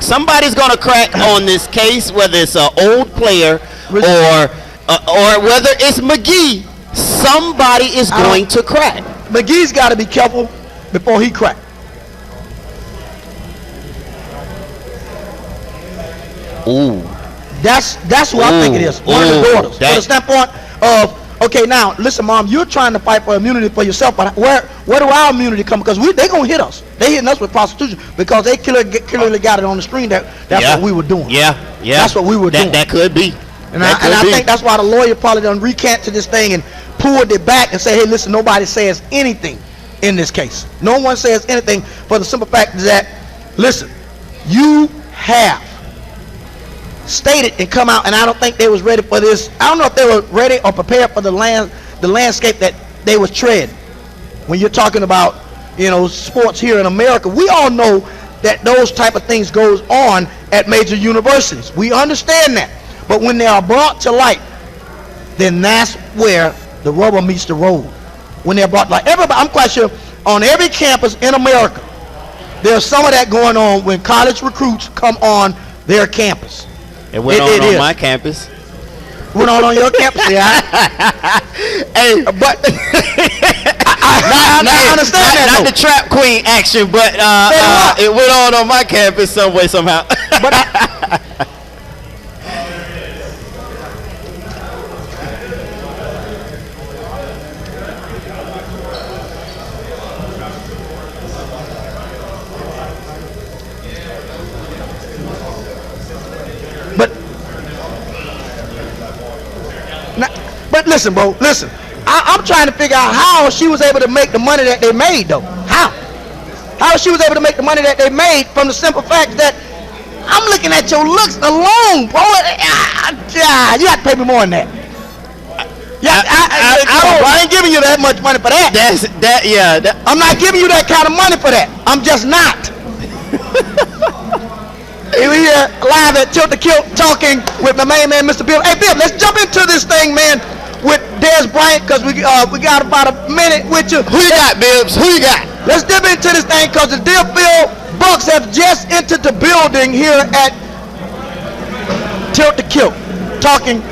Somebody's gonna crack on this case, whether it's an old player or whether it's McGee somebody is going to crack. McGee's got to be careful before he crack. Ooh. That's what I think it is. One of the daughters. From the standpoint of, okay, now listen, Mom, you're trying to fight for immunity for yourself, but where do our immunity come? Because they gonna hit us. They hitting us with prostitution because they clearly got it on the screen that's what we were doing. Yeah. That's what we were doing. That could be. And I think that's why the lawyer probably done recanted this thing and pulled it back and said, hey, listen, nobody says anything in this case. No one says anything for the simple fact that, listen, you have stated and come out, and I don't think they was ready for this. I don't know if they were ready or prepared for the landscape that they was treading. When you're talking about, sports here in America, we all know that those type of things goes on at major universities. We understand that. But when they are brought to light, then that's where the rubber meets the road. When they're brought to light, everybody, I'm quite sure on every campus in America, there's some of that going on when college recruits come on their campus. It went on my campus. Went on your campus, yeah. Hey, but I understand that. Not the trap queen action, but it went on my campus some way, somehow. But But listen, bro, listen. I'm trying to figure out how she was able to make the money that they made, though. How she was able to make the money that they made from the simple fact that I'm looking at your looks alone, bro. You got to pay me more than that. I ain't giving you that much money for that. I'm not giving you that kind of money for that. I'm just not. We're here live at Tilt the Kilt talking with my main man, Mr. Bill. Hey, Bill, let's jump into this thing, man, with Des Bryant, because we got about a minute with you. Who you got, Bibbs? Who you got? Let's dip into this thing, because the Deerfield Bucks have just entered the building here at Tilt the Kilt talking.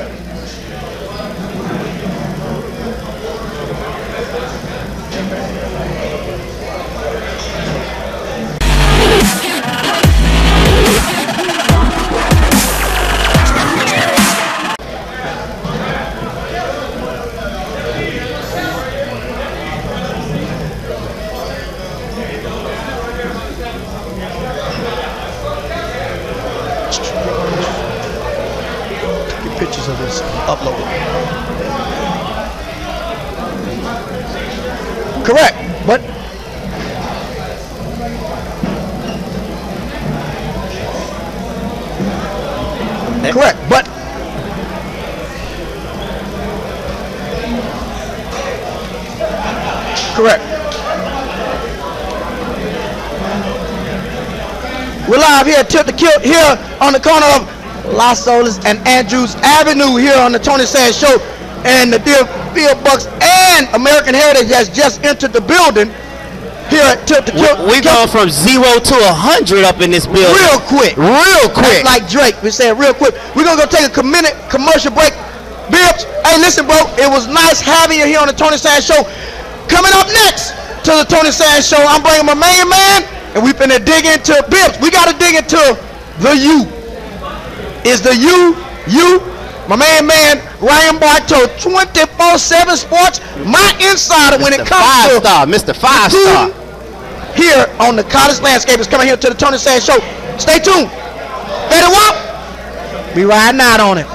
Pictures of this uploaded. Correct, but correct, but correct. We're live here at Tilt the Kilt here on the corner of Las Olas and Andrews Avenue here on the Tony Sands Show, and the Deerfield Bucks and American Heritage has just entered the building here at Tilt the Kilt. We've gone from 0 to 100 up in this building. Real quick. That's like Drake. We said real quick. We're going to go take a minute commercial break. Bibbs, hey, listen, bro. It was nice having you here on the Tony Sands Show. Coming up next to the Tony Sands Show, I'm bringing my main man, and we finna dig into Bibbs. We got to dig into the U. Is the you, my main man, Ryan Bartow, 24/7 Sports, my insider when it comes to Mr. 5-Star. Here on the college landscape is coming here to the Tony Sands Show. Stay tuned. Better walk. Be riding out on it.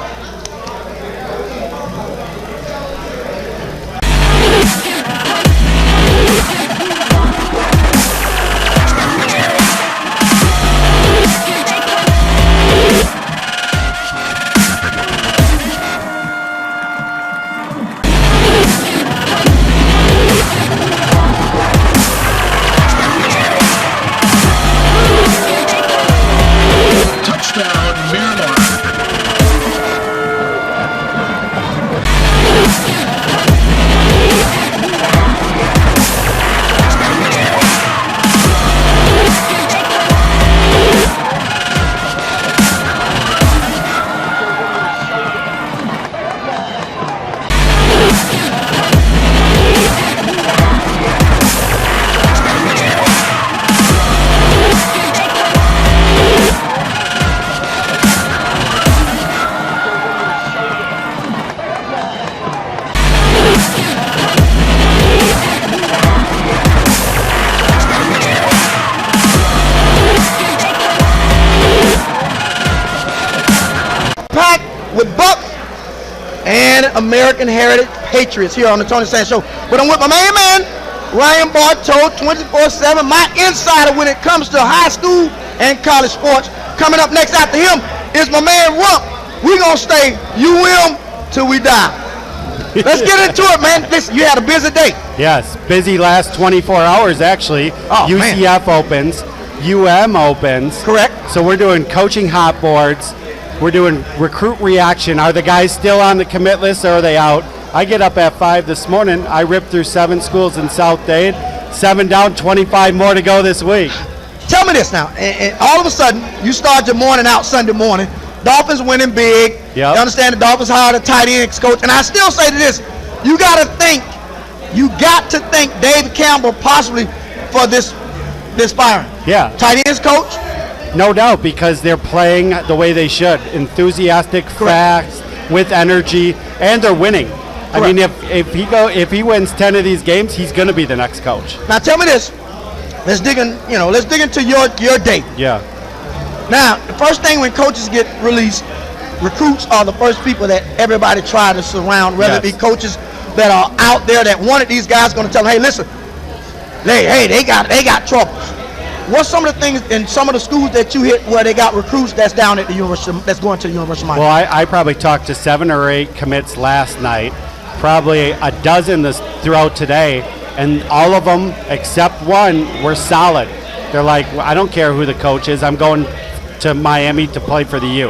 American Heritage Patriots here on the Tony Sands Show. But I'm with my main man, Ryan Bartow, 24/7, my insider when it comes to high school and college sports. Coming up next after him is my man Rump. We're going to stay UM till we die. Let's get into it, man. Listen, you had a busy day. Yes, busy last 24 hours, actually. Oh, UCF opens, opens. Correct. So we're doing coaching hot boards. We're doing recruit reaction. Are the guys still on the commit list or are they out? I get up at 5 this morning. I ripped through 7 schools in South Dade. 7 down, 25 more to go this week. Tell me this now. And all of a sudden, you start your morning out Sunday morning. Dolphins winning big. Yep. You understand the Dolphins hired a tight ends coach. And I still say to this, you got to thank David Campbell possibly for this firing. Yeah. Tight ends coach. No doubt, because they're playing the way they should. Enthusiastic, fast, with energy, and they're winning. I mean, if he wins 10 of these games, he's going to be the next coach. Now tell me this. Let's dig into your day. Yeah. Now, the first thing when coaches get released, recruits are the first people that everybody try to surround, whether it be coaches that are out there that wanted these guys going to tell them, hey, listen, they got troubles. What's some of the things in some of the schools that you hit where they got recruits that's down at the university, that's going to the University of Miami? Well, I probably talked to 7 or 8 commits last night, probably a dozen throughout today, and all of them except one were solid. They're like, well, I don't care who the coach is, I'm going to Miami to play for the U,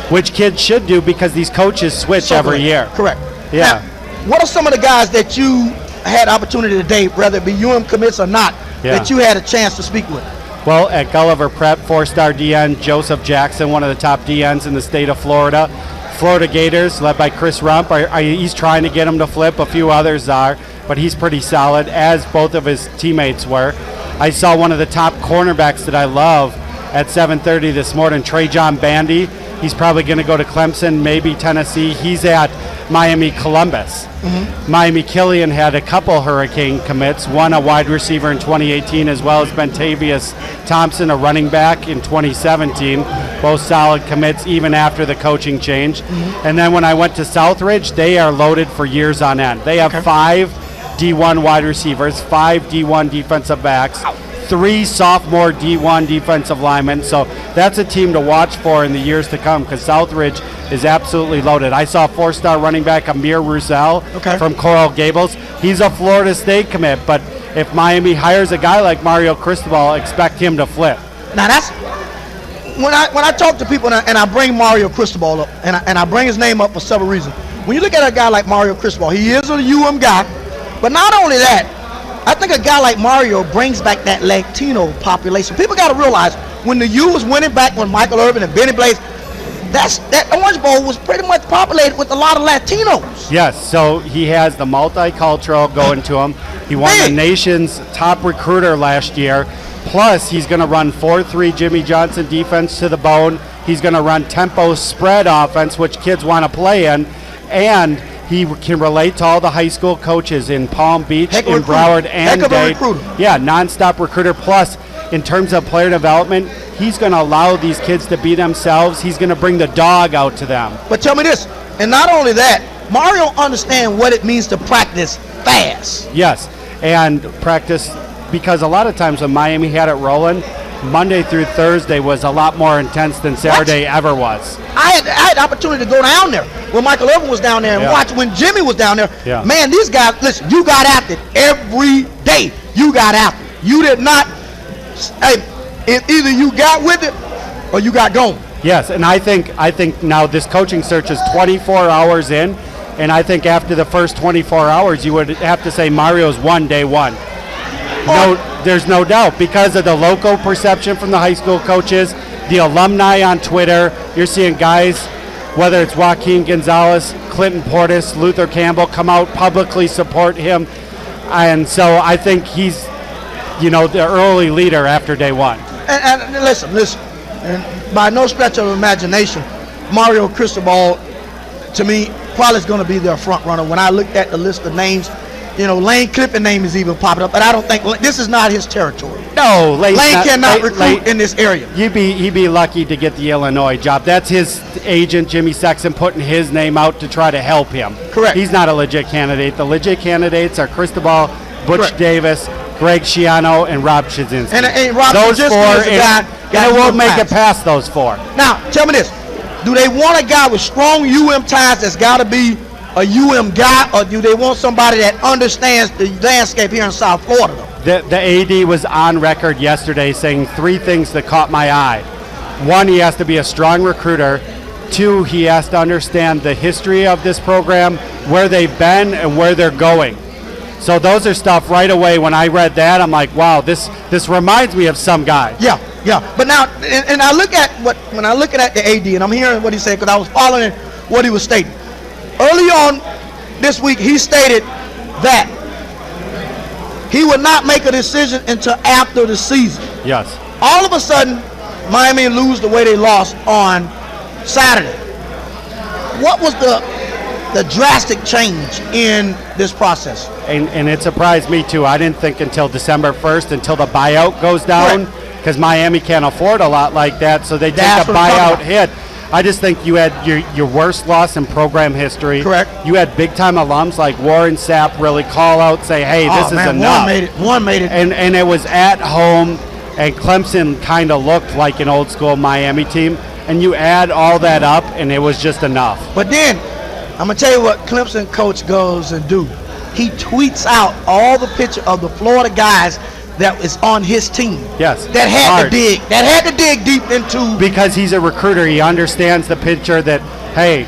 which kids should do because these coaches switch every year. Correct. Yeah. Now, what are some of the guys that you had opportunity today, whether it be UM commits or not, that you had a chance to speak with? Well, at Gulliver Prep, 4-star DN Joseph Jackson, one of the top DNs in the state of Florida. Florida Gators, led by Chris Rump, he's trying to get him to flip. A few others are, but he's pretty solid, as both of his teammates were. I saw one of the top cornerbacks that I love at 7:30 this morning, Trajan Bandy. He's probably going to go to Clemson, maybe Tennessee. He's at Miami Columbus. Mm-hmm. Miami Killian had a couple Hurricane commits, one a wide receiver in 2018, as well as Bentavious Thompson, a running back in 2017. Both solid commits even after the coaching change. Mm-hmm. And then when I went to Southridge, they are loaded for years on end. They have 5 D1 wide receivers, 5 D1 defensive backs, 3 sophomore D1 defensive linemen. So that's a team to watch for in the years to come because Southridge is absolutely loaded. I saw 4-star running back Amir Roussel from Coral Gables. He's a Florida State commit, but if Miami hires a guy like Mario Cristobal, expect him to flip. Now that's when I talk to people and I bring Mario Cristobal up, and I bring his name up for several reasons. When you look at a guy like Mario Cristobal, he is a UM guy, but not only that, I think a guy like Mario brings back that Latino population. People got to realize when the U was winning back when Michael Irvin and Benny Blaze, that Orange Bowl was pretty much populated with a lot of Latinos. Yes, so he has the multicultural going to him. He won the nation's top recruiter last year. Plus, he's going to run 4-3 Jimmy Johnson defense to the bone. He's going to run tempo spread offense, which kids want to play in. And he can relate to all the high school coaches in Palm Beach, in Broward, and Dade. Yeah, nonstop recruiter. Plus, in terms of player development, he's going to allow these kids to be themselves. He's going to bring the dog out to them. But tell me this, and not only that, Mario understands what it means to practice fast. Yes, and practice, because a lot of times when Miami had it rolling, Monday through Thursday was a lot more intense than Saturday ever was. I had the opportunity to go down there when Michael Irvin was down there and watch when Jimmy was down there. Yeah. Man, these guys, listen, you got after it every day. You got after it. You did not, either you got with it or you got going. Yes, and I think now this coaching search is 24 hours in, and I think after the first 24 hours, you would have to say Mario's won day one. No, there's no doubt because of the local perception from the high school coaches, the alumni on Twitter. You're seeing guys, whether it's Joaquin Gonzalez, Clinton Portis, Luther Campbell, come out publicly support him, and so I think he's, the early leader after day one. And listen, and by no stretch of imagination, Mario Cristobal, to me, probably is going to be their front runner. When I looked at the list of names Lane Clifford's name is even popping up, but I don't think this is not his territory. No, Lane cannot recruit in this area. He'd be lucky to get the Illinois job. That's his agent, Jimmy Sexton, putting his name out to try to help him. Correct. He's not a legit candidate. The legit candidates are Cristobal, Butch Correct. Davis, Greg Schiano, and Rob Shazinski. And Rob those Shazinski four, is a guy and it won't make class. it past those four. Now, tell me this. Do they want a guy with strong ties that's got to be a guy, or do they want somebody that understands the landscape here in South Florida, though? The AD was on record yesterday saying 3 things that caught my eye. 1, he has to be a strong recruiter. 2, he has to understand the history of this program, where they've been and where they're going. So those are stuff right away. When I read that, I'm like, wow, this reminds me of some guy. Yeah. But now, and I look at when I look at the AD, and I'm hearing what he said because I was following what he was stating. Early on this week, he stated that he would not make a decision until after the season. Yes. All of a sudden, Miami lose the way they lost on Saturday. What was the drastic change in this process? And it surprised me too. I didn't think until December 1st, until the buyout goes down, because Miami can't afford a lot like that, so they take a buyout hit. I just think you had your worst loss in program history. Correct. You had big-time alums like Warren Sapp really call out, say, hey, this is enough. One made it. And it was at home, and Clemson kind of looked like an old-school Miami team, and you add all that up, and it was just enough. But then, I'm going to tell you what Clemson coach goes and do. He tweets out all the picture of the Florida guys that is on his team. Yes. That had to dig deep into. Because he's a recruiter, he understands the picture that, hey,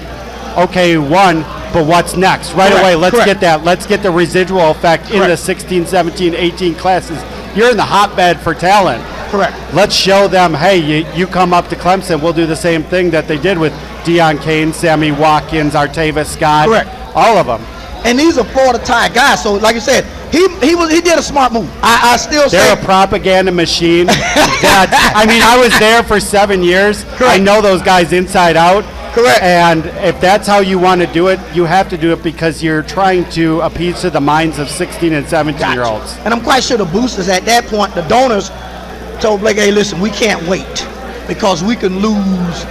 okay, won, but what's next? Right away, let's get that. Let's get the residual effect in the 16, 17, 18 classes. You're in the hotbed for talent. Correct. Let's show them, hey, you come up to Clemson, we'll do the same thing that they did with Deion Kane, Sammy Watkins, Artavis Scott. Correct. All of them. And these are Florida tie guys. So, like you said, he did a smart move. I still say they're a propaganda machine. I was there for 7 years. Correct. I know those guys inside out. Correct. And if that's how you want to do it, you have to do it because you're trying to appease to the minds of 16 and 17-year-olds. And I'm quite sure the boosters at that point, the donors, told Blake, hey, listen, we can't wait because we can lose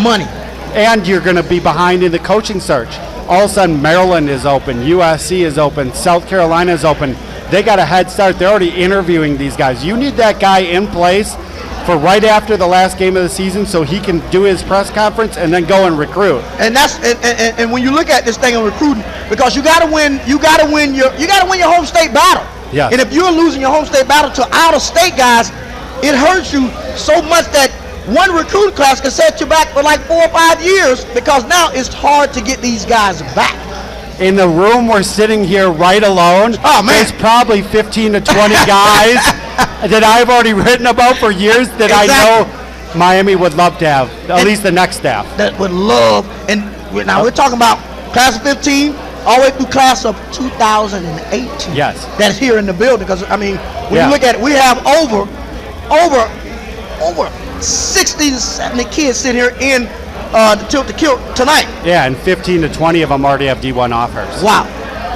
money. And you're going to be behind in the coaching search. All of a sudden, Maryland is open, USC is open, South Carolina is open. They got a head start. They're already interviewing these guys. You need that guy in place for right after the last game of the season so he can do his press conference and then go and recruit. And that's and when you look at this thing of recruiting, because you got to win your home state battle. Yes. And if you're losing your home state battle to out of state guys, it hurts you so much that one recruit class can set you back for like 4 or 5 years because now it's hard to get these guys back. In the room we're sitting here right alone, there's probably 15 to 20 guys that I've already written about for years that I know Miami would love to have, at least the next staff. That would love, and now we're talking about class of 15 all the way through class of 2018. Yes. That's here in the building because, when you look at it, we have over 60 to 70 kids sitting here in the Tilt to Kilt tonight. Yeah, and 15 to 20 of them already have D1 offers. Wow.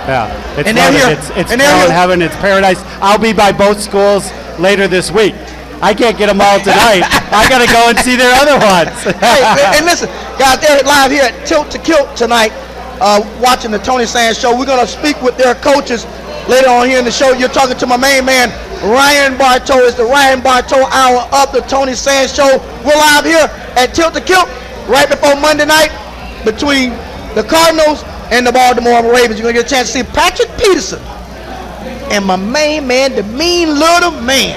Yeah, it's and it's in heaven, it's paradise. I'll be by both schools later this week. I can't get them all tonight. I got to go and see their other ones. Hey, and listen, guys, they're live here at Tilt to Kilt tonight, watching the Tony Sands Show. We're going to speak with their coaches later on here in the show. You're talking to my main man, Ryan Bartow. It's the Ryan Bartow Hour of the Tony Sands Show. We're live here at Tilt to Kilt right before Monday night between the Cardinals and the Baltimore Ravens. You're going to get a chance to see Patrick Peterson and my main man, the mean little man,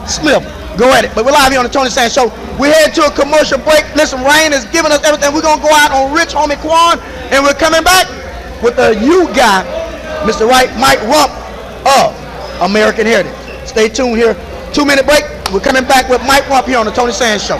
Smith. Go at it. But we're live here on the Tony Sands Show. We're heading to a commercial break. Listen, Ryan has given us everything. We're going to go out on Rich Homie Quan, and we're coming back with a U guy, Mr. Mike Rump of American Heritage. Stay tuned here. 2-minute break. We're coming back with Mike Rump here on the Tony Sands Show.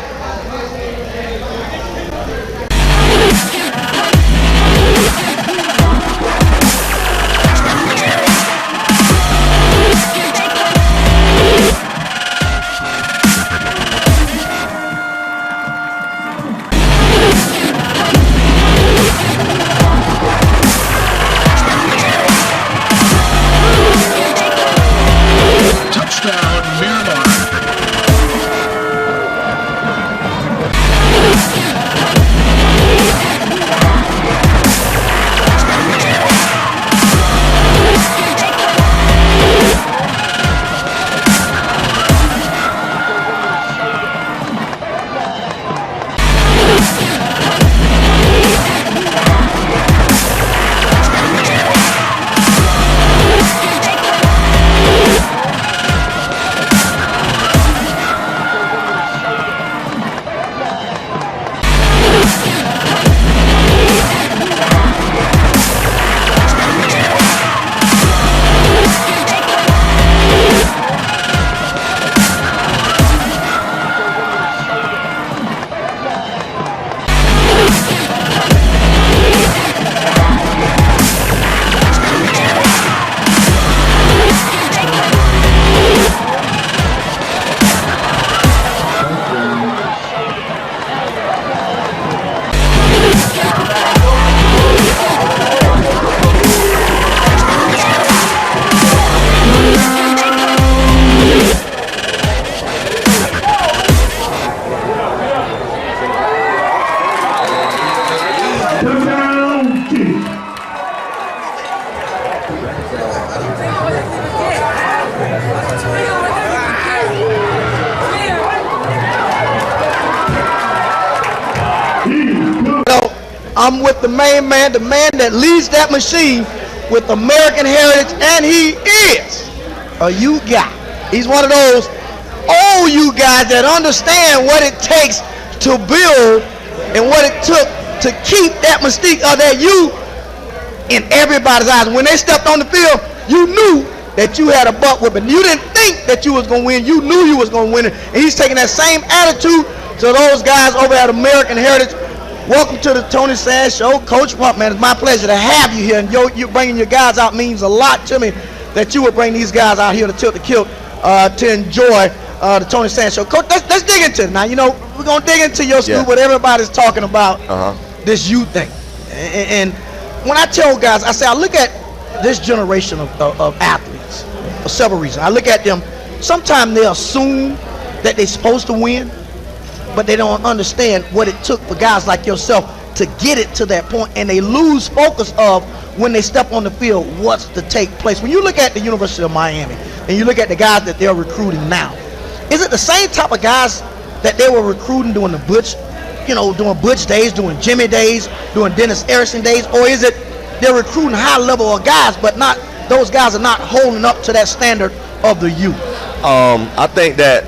I'm with the main man, the man that leads that machine with American heritage, and he is a you guy. He's one of those old you guys that understand what it takes to build and what it took to keep that mystique of that you in everybody's eyes. When they stepped on the field, you knew that you had a butt whipping. You didn't think that you was going to win. You knew you was going to win it. And he's taking that same attitude to those guys over at American Heritage. Welcome to the Tony Sands Show. Coach Pump, man, it's my pleasure to have you here. And you bringing your guys out means a lot to me, that you would bring these guys out here to Tilt the Kilt to enjoy the Tony Sands Show. Coach, let's dig into it now. You know, we're going to dig into your school, but everybody's talking about this youth thing. And when I tell guys, I say I look at this generation of athletes for several reasons. I look at them, sometimes they assume that they're supposed to win, but they don't understand what it took for guys like yourself to get it to that point, and they lose focus of when they step on the field, what's to take place. When you look at the University of Miami and you look at the guys that they're recruiting now, is it the same type of guys that they were recruiting during the Butch, during Butch days, during Jimmy days, during Dennis Erickson days, or is it they're recruiting high level of guys, but not those guys are not holding up to that standard of the youth? I think that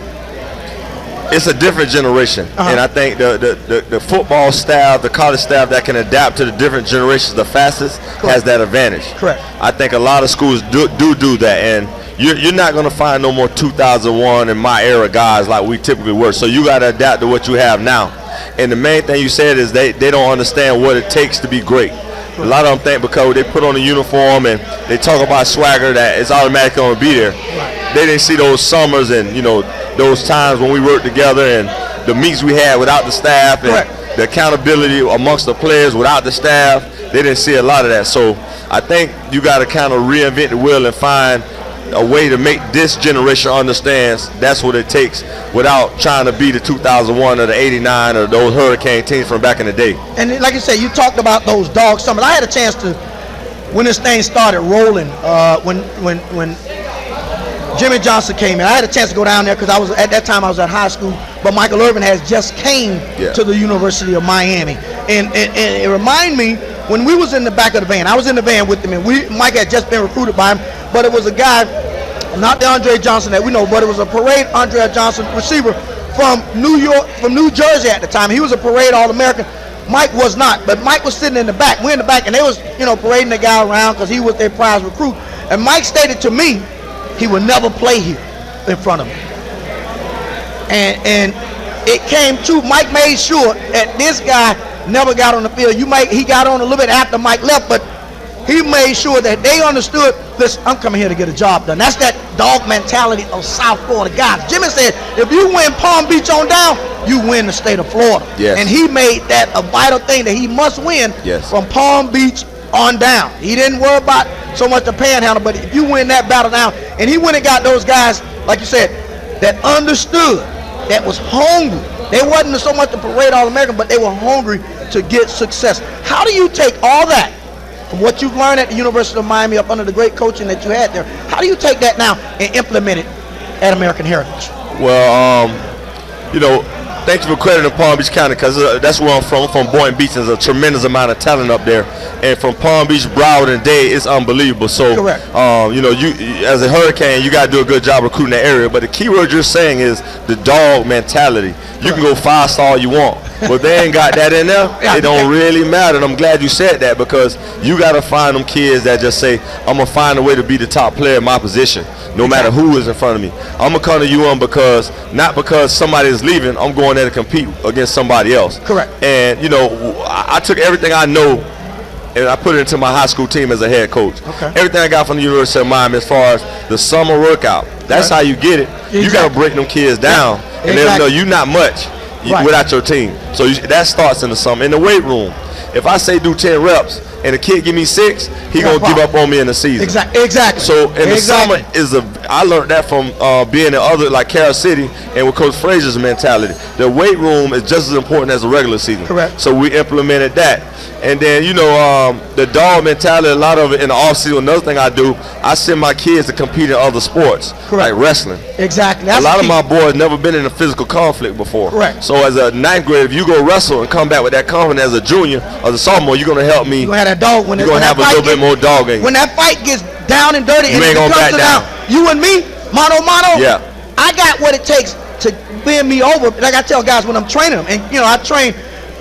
it's a different generation, and I think the football staff, the college staff that can adapt to the different generations the fastest has that advantage. Correct. I think a lot of schools do that, and you're not going to find no more 2001 and my era guys like we typically were. So you got to adapt to what you have now. And the main thing you said is they don't understand what it takes to be great. A lot of them think because they put on a uniform and they talk about swagger that it's automatically going to be there. They didn't see those summers and those times when we worked together and the meets we had without the staff and the accountability amongst the players without the staff. They didn't see a lot of that. So I think you got to kind of reinvent the wheel and find a way to make this generation understands that's what it takes without trying to be the 2001 or the 89 or those Hurricane teams from back in the day. And like you said, you talked about those dog summers. I had a chance to, when this thing started rolling, when Jimmy Johnson came in, I had a chance to go down there because at that time I was at high school, but Michael Irvin has just came to the University of Miami. And it reminded me when we was in the back of the van, I was in the van with him, and Mike had just been recruited by him, but it was a guy, not the Andre Johnson that we know, but it was a parade Andre Johnson receiver from New Jersey at the time. He was a parade All-American. Mike was not, but Mike was sitting in the back. We're in the back, and they was, parading the guy around because he was their prize recruit. And Mike stated to me he would never play here in front of me. And it came true. Mike made sure that this guy never got on the field. He got on a little bit after Mike left, but he made sure that they understood, listen, I'm coming here to get a job done. That's that dog mentality of South Florida guys. Jimmy said, if you win Palm Beach on down, you win the state of Florida. Yes. And he made that a vital thing that he must win from Palm Beach on down. He didn't worry about so much the panhandle, but if you win that battle down, and he went and got those guys, like you said, that understood, that was hungry. They wasn't so much the parade All-American, but they were hungry to get success. How do you take all that from what you've learned at the University of Miami up under the great coaching that you had there? How do you take that now and implement it at American Heritage? Well, thank you for crediting Palm Beach County because that's where I'm from. I'm from Boynton Beach. There's a tremendous amount of talent up there. And from Palm Beach, Broward, and Dade, it's unbelievable. So, you as a Hurricane, you got to do a good job recruiting that area. But the key word you're saying is the dog mentality. You can go 5-star all you want, but they ain't got that in there. It don't really matter. And I'm glad you said that because you got to find them kids that just say, I'm going to find a way to be the top player in my position, no matter who is in front of me. I'm going to come to UM not because somebody is leaving, I'm going there to compete against somebody else. Correct. And, I took everything I know and I put it into my high school team as a head coach. Okay. Everything I got from the University of Miami as far as the summer workout, that's how you get it. Exactly. You got to break them kids down and let them know you're not much without your team. So that starts in the summer. In the weight room, if I say do 10 reps and the kid give me 6, he going to give up on me in the season. Exactly. So in the summer I learned that from being in other, like Carol City, and with Coach Frazier's mentality. The weight room is just as important as the regular season. Correct. So we implemented that. And then, the dog mentality, a lot of it in the offseason. Another thing I do, I send my kids to compete in other sports, like wrestling. Exactly. A lot of my boys never been in a physical conflict before. Correct. So as a ninth grader, if you go wrestle and come back with that confidence as a junior or a sophomore, you're going to help me. You're going to have that dog when you're going to have a little bit more dog in you. When that fight gets down and dirty, you and ain't going to back down. You and me, mano, yeah. I got what it takes to bend me over. Like I tell guys when I'm training them, and I train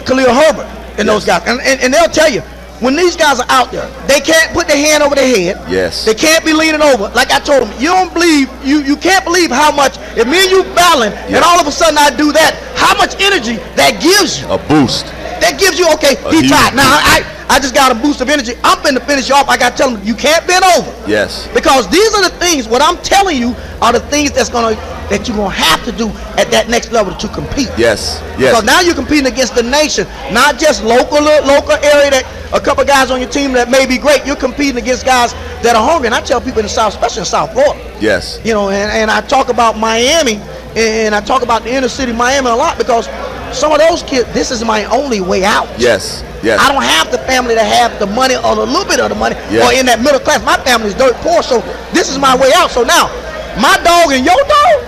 Khalil Herbert and those guys, and they'll tell you, when these guys are out there, they can't put their hand over their head. Yes. They can't be leaning over. Like I told them, you can't believe how much, if me and you battling, and all of a sudden I do that, how much energy that gives you. A boost. That gives you, okay, he tied. Now, I just got a boost of energy. I'm finna finish you off. I got to tell them, you can't bend over. Yes. Because these are the things, what I'm telling you are the things that you're going to have to do at that next level to compete. Yes. Because now you're competing against the nation, not just local area that a couple guys on your team that may be great. You're competing against guys that are hungry. And I tell people in the South, especially in South Florida. Yes. And I talk about Miami, and I talk about the inner city Miami a lot because some of those kids, this is my only way out. Yes. Yes. I don't have the family to have the money or a little bit of the money or in that middle class. My family is dirt poor, so this is my way out. So now, my dog and your dog,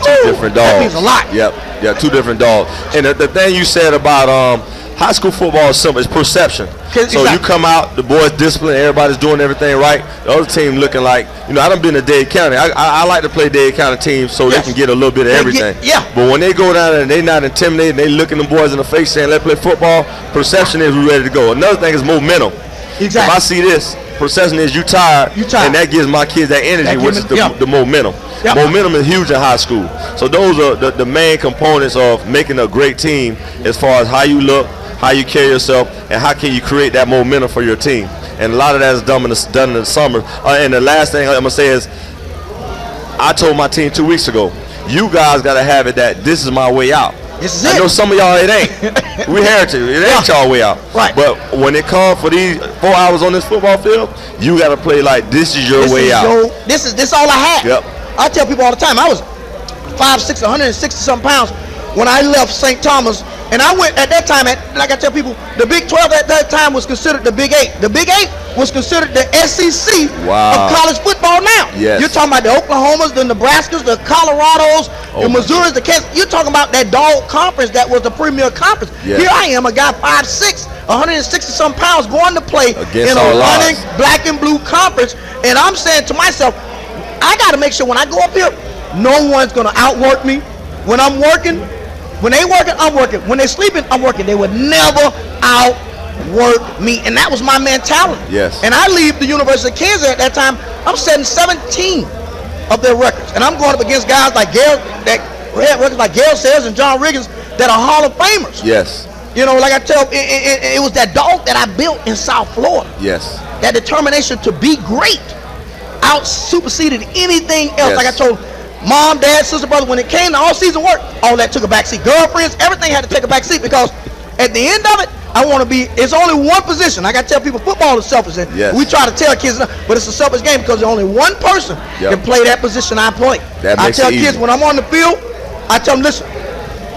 two different dogs. That means a lot. Yep. Yeah, two different dogs. And the thing you said about high school football is simple. It's perception. So you come out, the boys disciplined, everybody's doing everything right. The other team looking like, I done been to Dade County. I like to play Dade County teams so they can get a little bit of everything. But when they go down there and they not intimidated, they looking them boys in the face saying, let's play football, perception is we ready to go. Another thing is momentum. Exactly. If I see this, perception is you tired, and that gives my kids that energy, which is the momentum. Yep. Momentum is huge in high school. So those are the main components of making a great team as far as how you look, how you carry yourself, and how can you create that momentum for your team. And a lot of that is done in the summer. And the last thing I'm going to say is, I told my team 2 weeks ago, you guys got to have it that this is my way out. This is it. I know some of y'all it ain't. We heritage. It ain't y'all way out. Right. But when it comes for these 4 hours on this football field, you got to play like this is your way out. This is all I had. Yep. I tell people all the time, I was 5'6", 160-something pounds when I left St. Thomas, and I went at that time, like I tell people, the Big 12 at that time was considered the Big 8. The Big 8 was considered the SEC of college football now. Yes. You're talking about the Oklahomas, the Nebraskas, the Colorados, the Missouris, the Kansas. You're talking about that dog conference that was the premier conference. Yes. Here I am, a guy 5'6", 160-some pounds going to play against in a running black and blue conference, and I'm saying to myself, I got to make sure when I go up here, no one's going to outwork me. When I'm working, when they working, I'm working. When they sleeping, I'm working. They would never outwork me, and that was my mentality. Yes. And I leave the University of Kansas at that time. I'm setting 17 of their records, and I'm going up against guys like Gail, that had records like Gail Sayers and John Riggins that are Hall of Famers. Yes. Like I tell, it was that dog that I built in South Florida. Yes. That determination to be great superseded anything else. Yes. Like I told mom, dad, sister, brother, when it came to all season work, all that took a backseat. Girlfriends, everything had to take a backseat because at the end of it, I want to be, it's only one position. Like I tell people, football is selfish. And we try to tell kids, but it's a selfish game because there's only one person can play that position I play. I tell kids when I'm on the field, I tell them, listen,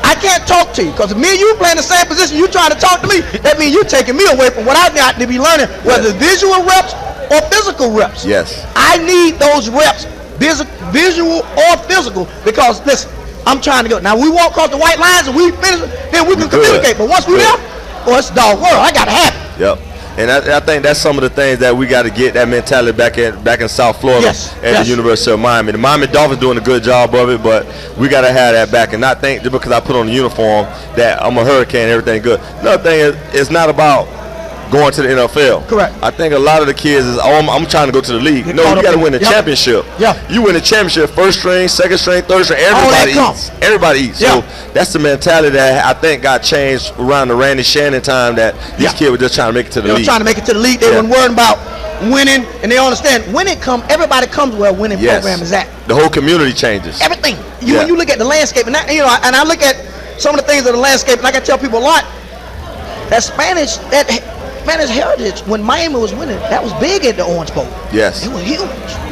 I can't talk to you because if me and you playing the same position, you trying to talk to me, that means you're taking me away from what I got to be learning, whether it's visual reps or physical reps. Yes. I need those reps, visual or physical, because listen, I'm trying to go. Now we walk across the white lines and we finish, then we can communicate. But once we're there, it's dog world. I gotta have it. Yep. And I think that's some of the things that we got to get that mentality back in South Florida at the University of Miami. The Miami Dolphins doing a good job of it, but we got to have that back and not think just because I put on the uniform that I'm a Hurricane, everything good. Another thing is, it's not about going to the NFL. Correct. I think a lot of the kids is, I'm trying to go to the league. No, you got to win the championship. Yeah. You win the championship, first string, second string, third string, everybody eats. Everybody eats. Yeah. So that's the mentality that I think got changed around the Randy Shannon time, that these kids were just trying to make it to the league. They were trying to make it to the league. They weren't worried about winning, and they understand winning everybody comes where a winning program is at. The whole community changes. Everything. When you look at the landscape, and I look at some of the things of the landscape, and like I tell people a lot, that Spanish heritage, when Miami was winning, that was big at the Orange Bowl. Yes. It was huge.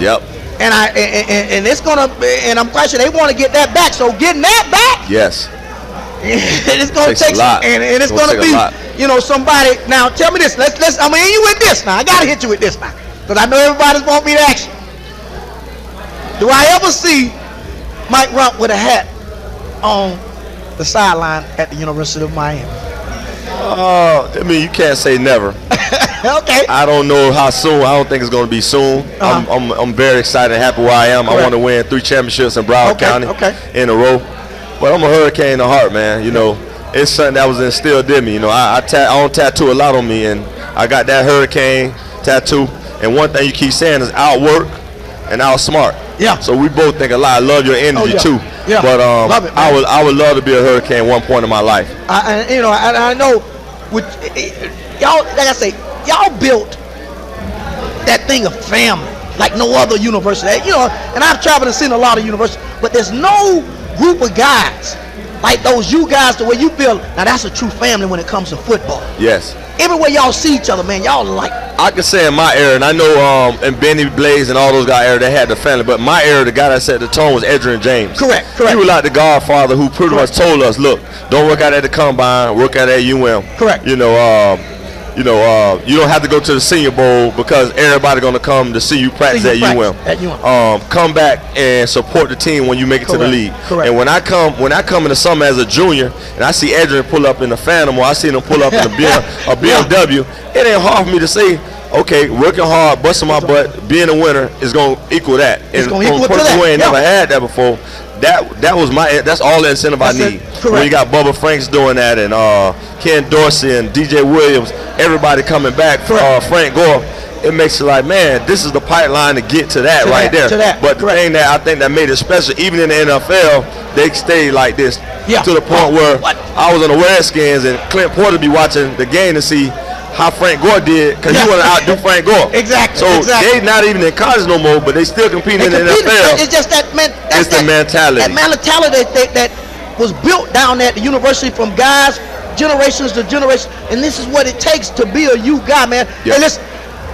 Yep. and it's gonna, and I'm quite sure they want to get that back. So getting that back, Yes. it's gonna Takes take a lot. and it's Gonna gonna take a lot. be, you know, somebody. Now tell me this. Let's. I'm gonna hit you with this now. I gotta hit you with this now, because I know everybody's want me to ask you. Do I ever see Mike Rump with a hat on the sideline at the University of Miami? I mean, you can't say never. Okay. I don't know how soon. I don't think it's going to be soon. I'm very excited and happy where I am. Correct. I want to win 3 championships in Broward County in a row. But I'm a hurricane in the heart, man. You know, it's something that was instilled in me. You know, I don't tattoo a lot on me, and I got that hurricane tattoo. And one thing you keep saying is outwork and outsmart. Yeah. So we both think a lot. I love your energy too. Yeah. But Love it, I would love to be a hurricane at one point in my life. I know, with y'all, like I say, y'all built that thing of family like no other university. You know, and I've traveled and seen a lot of universities, but there's no group of guys like those you guys the way you feel. Now that's a true family when it comes to football. Yes. Everywhere y'all see each other, man, y'all like. I can say in my era, and I know in Benny Blaze and all those guys' era, they had the family. But my era, the guy that set the tone was Adrian James. Correct. He was like the godfather who pretty much told us, look, don't work out at the combine, work out at UM. Correct. You know, you don't have to go to the Senior Bowl because everybody gonna come to see you practice at UM. Come back and support the team when you make it to the league. Correct. And when I come in the summer as a junior, and I see Adrian pull up in the Phantom, or I see him pull up in a BMW, it ain't hard for me to say, okay, working hard, busting my butt, being a winner is gonna equal that. It's and gonna equal from a to person that. who ain't never had that before, that's all the incentive I need. When you got Bubba Franks doing that, and Ken Dorsey and DJ Williams, everybody coming back, Frank Gore, it makes it like, man, this is the pipeline to get to that right there. But the thing that I think that made it special, even in the NFL, they stayed like this to the point where I was on the Redskins and Clint Porter be watching the game to see how Frank Gore did, because he want to outdo Frank Gore. Exactly. So they not even in college no more, but they still competing in the NFL. It's just that It's the mentality. That mentality that was built down at the university from guys, generations to generation, and this is what it takes to be a U guy, man. Yeah. And listen,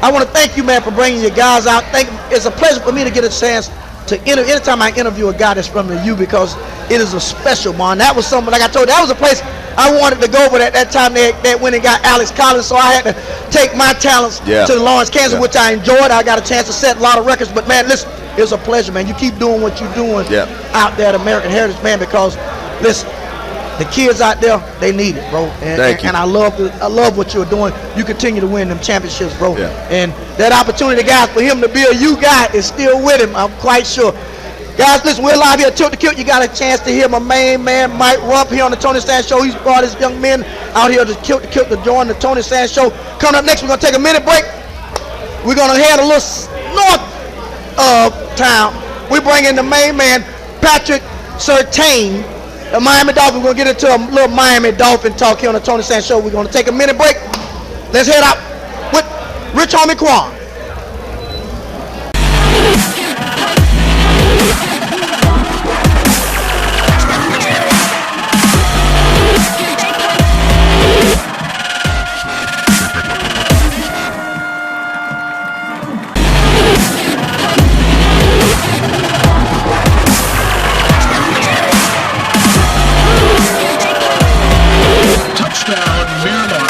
I want to thank you, man, for bringing your guys out. It's a pleasure for me to get a chance to anytime I interview a guy that's from the U, because it is a special one. That was something, like I told you, that was a place I wanted to go, but at that time they went and got Alex Collins, so I had to take my talents to Lawrence, Kansas, which I enjoyed. I got a chance to set a lot of records, but man, listen, it was a pleasure, man. You keep doing what you're doing out there at American Heritage, man, because listen, the kids out there, they need it, bro. And I love what you're doing. You continue to win them championships, bro. Yeah. And that opportunity, guys, for him to be a U guy is still with him, I'm quite sure. Guys, listen, we're live here at Tilt to Kilt. You got a chance to hear my main man, Mike Rump, here on the Tony Sands Show. He's brought his young men out here to Kilt to join the Tony Sands Show. Coming up next, we're going to take a minute break. We're going to head a little north of town. We bring in the main man, Patrick Surtain, the Miami Dolphins. We're going to get into a little Miami Dolphin talk here on the Tony Sands Show. We're going to take a minute break. Let's head out with Rich Homie Quan. Touchdown, Miramar.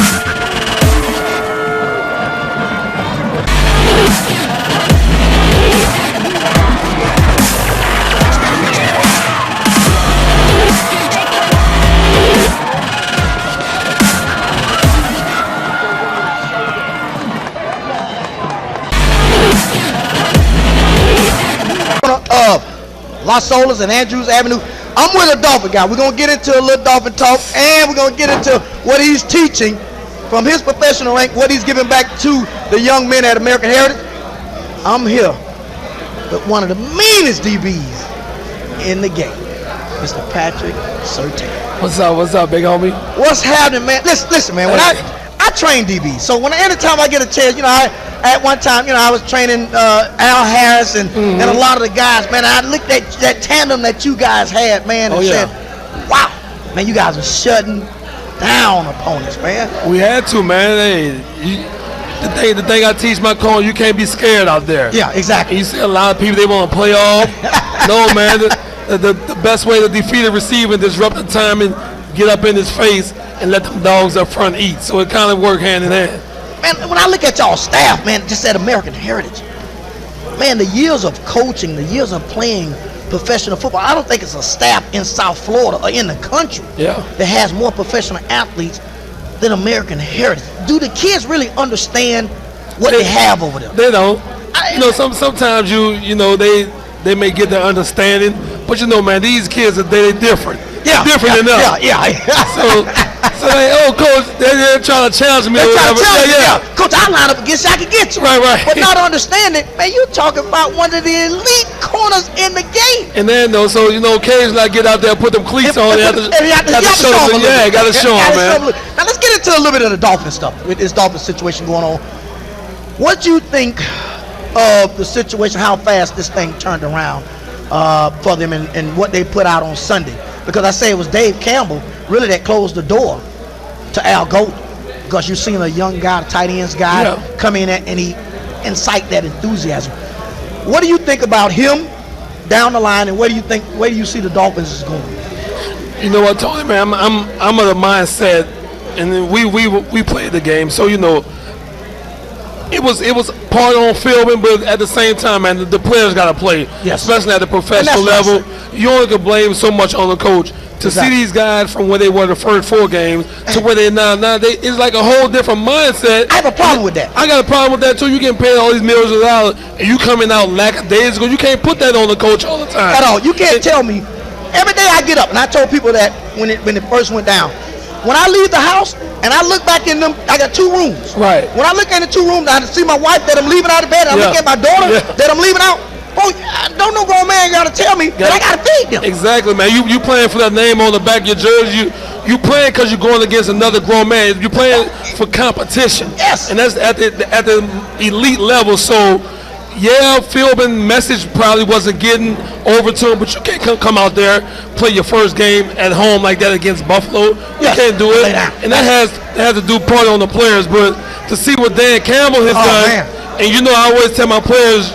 Las Olas and Andrews Avenue. I'm with a Dolphin guy. We're going to get into a little Dolphin talk, and we're going to get into what he's teaching from his professional rank, what he's giving back to the young men at American Heritage. I'm here with one of the meanest DBs in the game, Mr. Patrick Surtain. What's up, big homie? What's happening, man? Listen, man. When I train DBs, so anytime I get a chance, at one time, I was training Al Harris and a lot of the guys, man. I looked at that tandem that you guys had, man, and said, wow, man, you guys are shutting down opponents, man. We had to, man. the thing I teach my coach, you can't be scared out there. Yeah, exactly. And you see a lot of people, they want to play off. No, man. The best way to defeat a receiver, disrupt the timing, get up in his face, and let them dogs up front eat. So it kind of work hand in hand. Man, when I look at y'all staff, man, just at American Heritage, man, the years of coaching, the years of playing professional football, I don't think it's a staff in South Florida or in the country that has more professional athletes than American Heritage. Do the kids really understand what they have over there? They don't. Sometimes they may get their understanding, but man, these kids they're different. Yeah, different enough. So they, coach, they're trying to challenge me. They're trying to challenge you. Coach, I line up against you, I can get you. Right. But not understanding, man, you're talking about one of the elite corners in the game. And then occasionally I get out there, put them cleats on. You have to show them. Yeah, got to show them, man. Now let's get into a little bit of the Dolphin stuff with this Dolphin situation going on. What do you think of the situation, how fast this thing turned around for them and what they put out on Sunday? Because I say it was Dave Campbell really that closed the door to Al Golden, because you've seen a young guy, a tight ends guy, come in and he incite that enthusiasm. What do you think about him down the line, and where do you see the Dolphins is going? You know what, Tony, man, I'm of the mindset, and then we played the game, so it was part on filming, but at the same time, man, the players got to play, especially at the professional level. You only can blame so much on the coach. To see these guys from where they were the first 4 games to where they now it's like a whole different mindset. I have a problem with that. I got a problem with that too. You getting paid all these millions of dollars and you coming out lackadaisical. You can't put that on the coach all the time. At all. You can't tell me. Every day I get up, and I told people that when it first went down. When I leave the house and I look back in them, I got 2 rooms. Right. When I look in the 2 rooms, I see my wife that I'm leaving out of bed. I look at my daughter that I'm leaving out. Oh, don't no grown man got to tell me that I got to feed them. Exactly, man. You playing for that name on the back of your jersey. You playing because you're going against another grown man. You're playing for competition. Yes. And that's at the elite level. So, Philbin's message probably wasn't getting over to him, but you can't come out there, play your first game at home like that against Buffalo. You can't do it. And that has to do part on the players. But to see what Dan Campbell has done, man. and I always tell my players,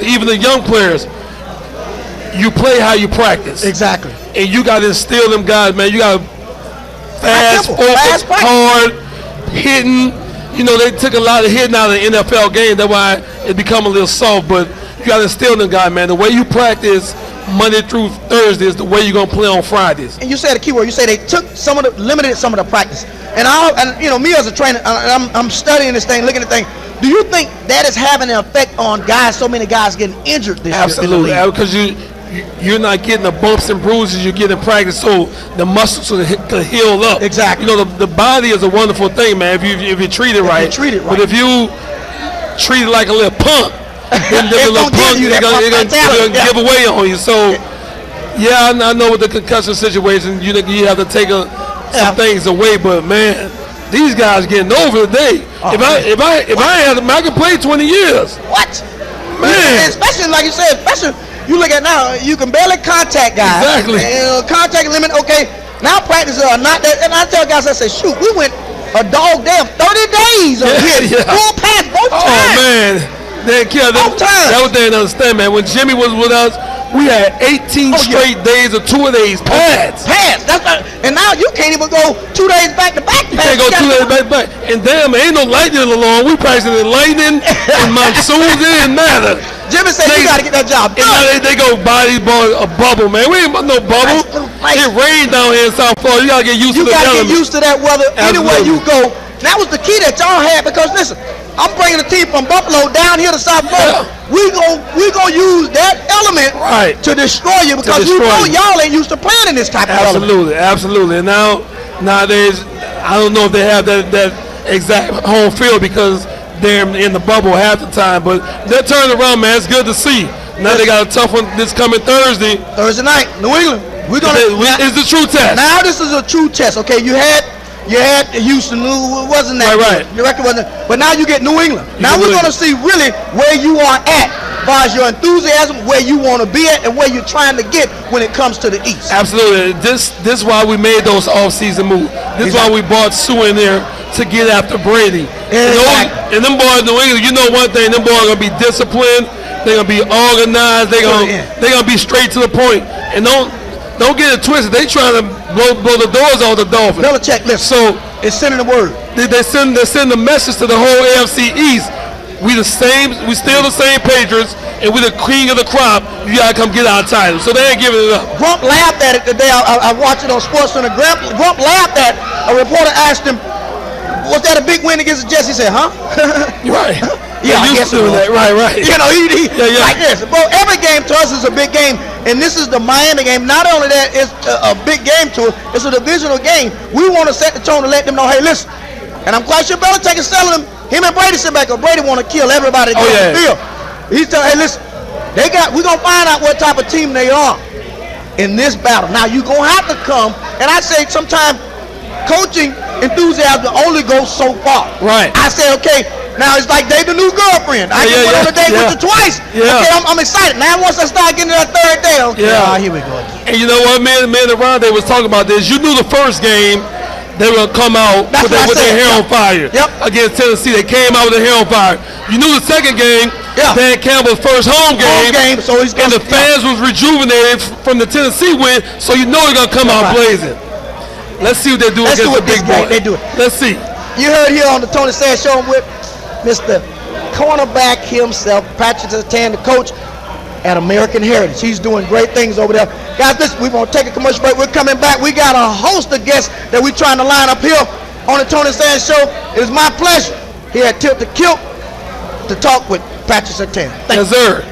even the young players, you play how you practice. Exactly. And you got to instill them guys, man. You got to fast, focus, hard, hitting. They took a lot of hitting out of the NFL game. That's why it become a little soft. But you got to instill them guys, man. The way you practice Monday through Thursday is the way you're going to play on Fridays. And you said a key word. You say they took limited some of the practice. And me as a trainer, I'm studying this thing, looking at the thing. Do you think that is having an effect on guys, so many guys getting injured this year? Absolutely, because you're not getting the bumps and bruises you get in practice, so the muscles can heal up. Exactly. The body is a wonderful thing, man, if you treat it right. But if you treat it like a little punk, then the little punk is going to give away on you. So, I know with the concussion situation, you have to take some things away, but, man, these guys getting over today. If I had them, I could play 20 years. What? Man. Especially like you said, you look at now, you can barely contact guys. Exactly. Contact limit, okay. Now practice not that, and I tell guys, I say, shoot, we went a dog damn 30 days of hitting. Full pass both times. Oh man. Both times. That was they didn't understand, man. When Jimmy was with us, we had 18 straight days of 2 of these pads. And now you can't even go 2 days back to back. You can't go 2 days back to back. And damn, ain't no lightning along. We practicing in lightning and monsoons. It didn't matter. Jimmy said you got to get that job done. And they go buy these boys a bubble, man. We ain't no bubble. It rained down here in South Florida. You got to get used to the element. You got to get used to that weather anywhere you go. That was the key that y'all had, because listen, I'm bringing a team from Buffalo down here to South Florida. We gonna use that element to destroy you, because y'all ain't used to playing in this type of element. Absolutely. And nowadays, I don't know if they have that exact home field, because they're in the bubble half the time, but they're turning around, man. It's good to see. Now they got a tough one this coming Thursday night, New England. It's the true test. Now this is a true test. Okay, you had Houston, who wasn't that good. Your record wasn't. But now you get New England. Now we're going to see really where you are at, as far as your enthusiasm, where you want to be at, and where you're trying to get when it comes to the East. Absolutely. This is why we made those off-season moves. This is why we brought Sue in there to get after Brady. Exactly. And them boys in New England, you know one thing, them boys are gonna be disciplined, they're gonna be organized, they're gonna be straight to the point. And don't get it twisted. They trying to blow the doors off the Dolphins. Belichick, listen. So it's sending the word. They send the message to the whole AFC East. We still the same Patriots, and we the king of the crop. You gotta come get our title. So they ain't giving it up. Grump laughed at it today. I watched it on SportsCenter. Grump laughed at a reporter asked him, "Was that a big win against the Jets?" He said, "Huh?" Right. Yeah, I guess it was. That. Right. You know, he like this. Bro, every game to us is a big game, and this is the Miami game. Not only that, it's a big game to us. It's a divisional game. We want to set the tone to let them know, hey, listen. And I'm quite sure Belichick is telling them. Him and Brady sit back. Brady want to kill everybody on the field. He's telling, hey, listen, we're going to find out what type of team they are in this battle. Now, you're going to have to come, and I say sometimes coaching enthusiasm only goes so far. Right. I say, okay, now it's like they the new girlfriend. I just went on a date with you twice. Yeah. Okay, I'm excited. Now once I start getting to that third day, okay, here we go. And you know what, man and Ron, they was talking about this. You knew the first game, they were going to come out with their hair on fire. Against Tennessee, they came out with their hair on fire. You knew the second game, Dan Campbell's first home game, so he's and the fans was rejuvenated from the Tennessee win, so you know they're going to come out blazing. Let's see what they do against the big boy. They do it. Let's see. You heard here on the Tony Sands Show with Mr. Cornerback himself, Patrick Surtain, the coach at American Heritage. He's doing great things over there. Guys, listen, we're going to take a commercial break. We're coming back. We got a host of guests that we're trying to line up here on the Tony Sands Show. It is my pleasure here at Tilt to Kilt to talk with Patrick Surtain. Yes, sir.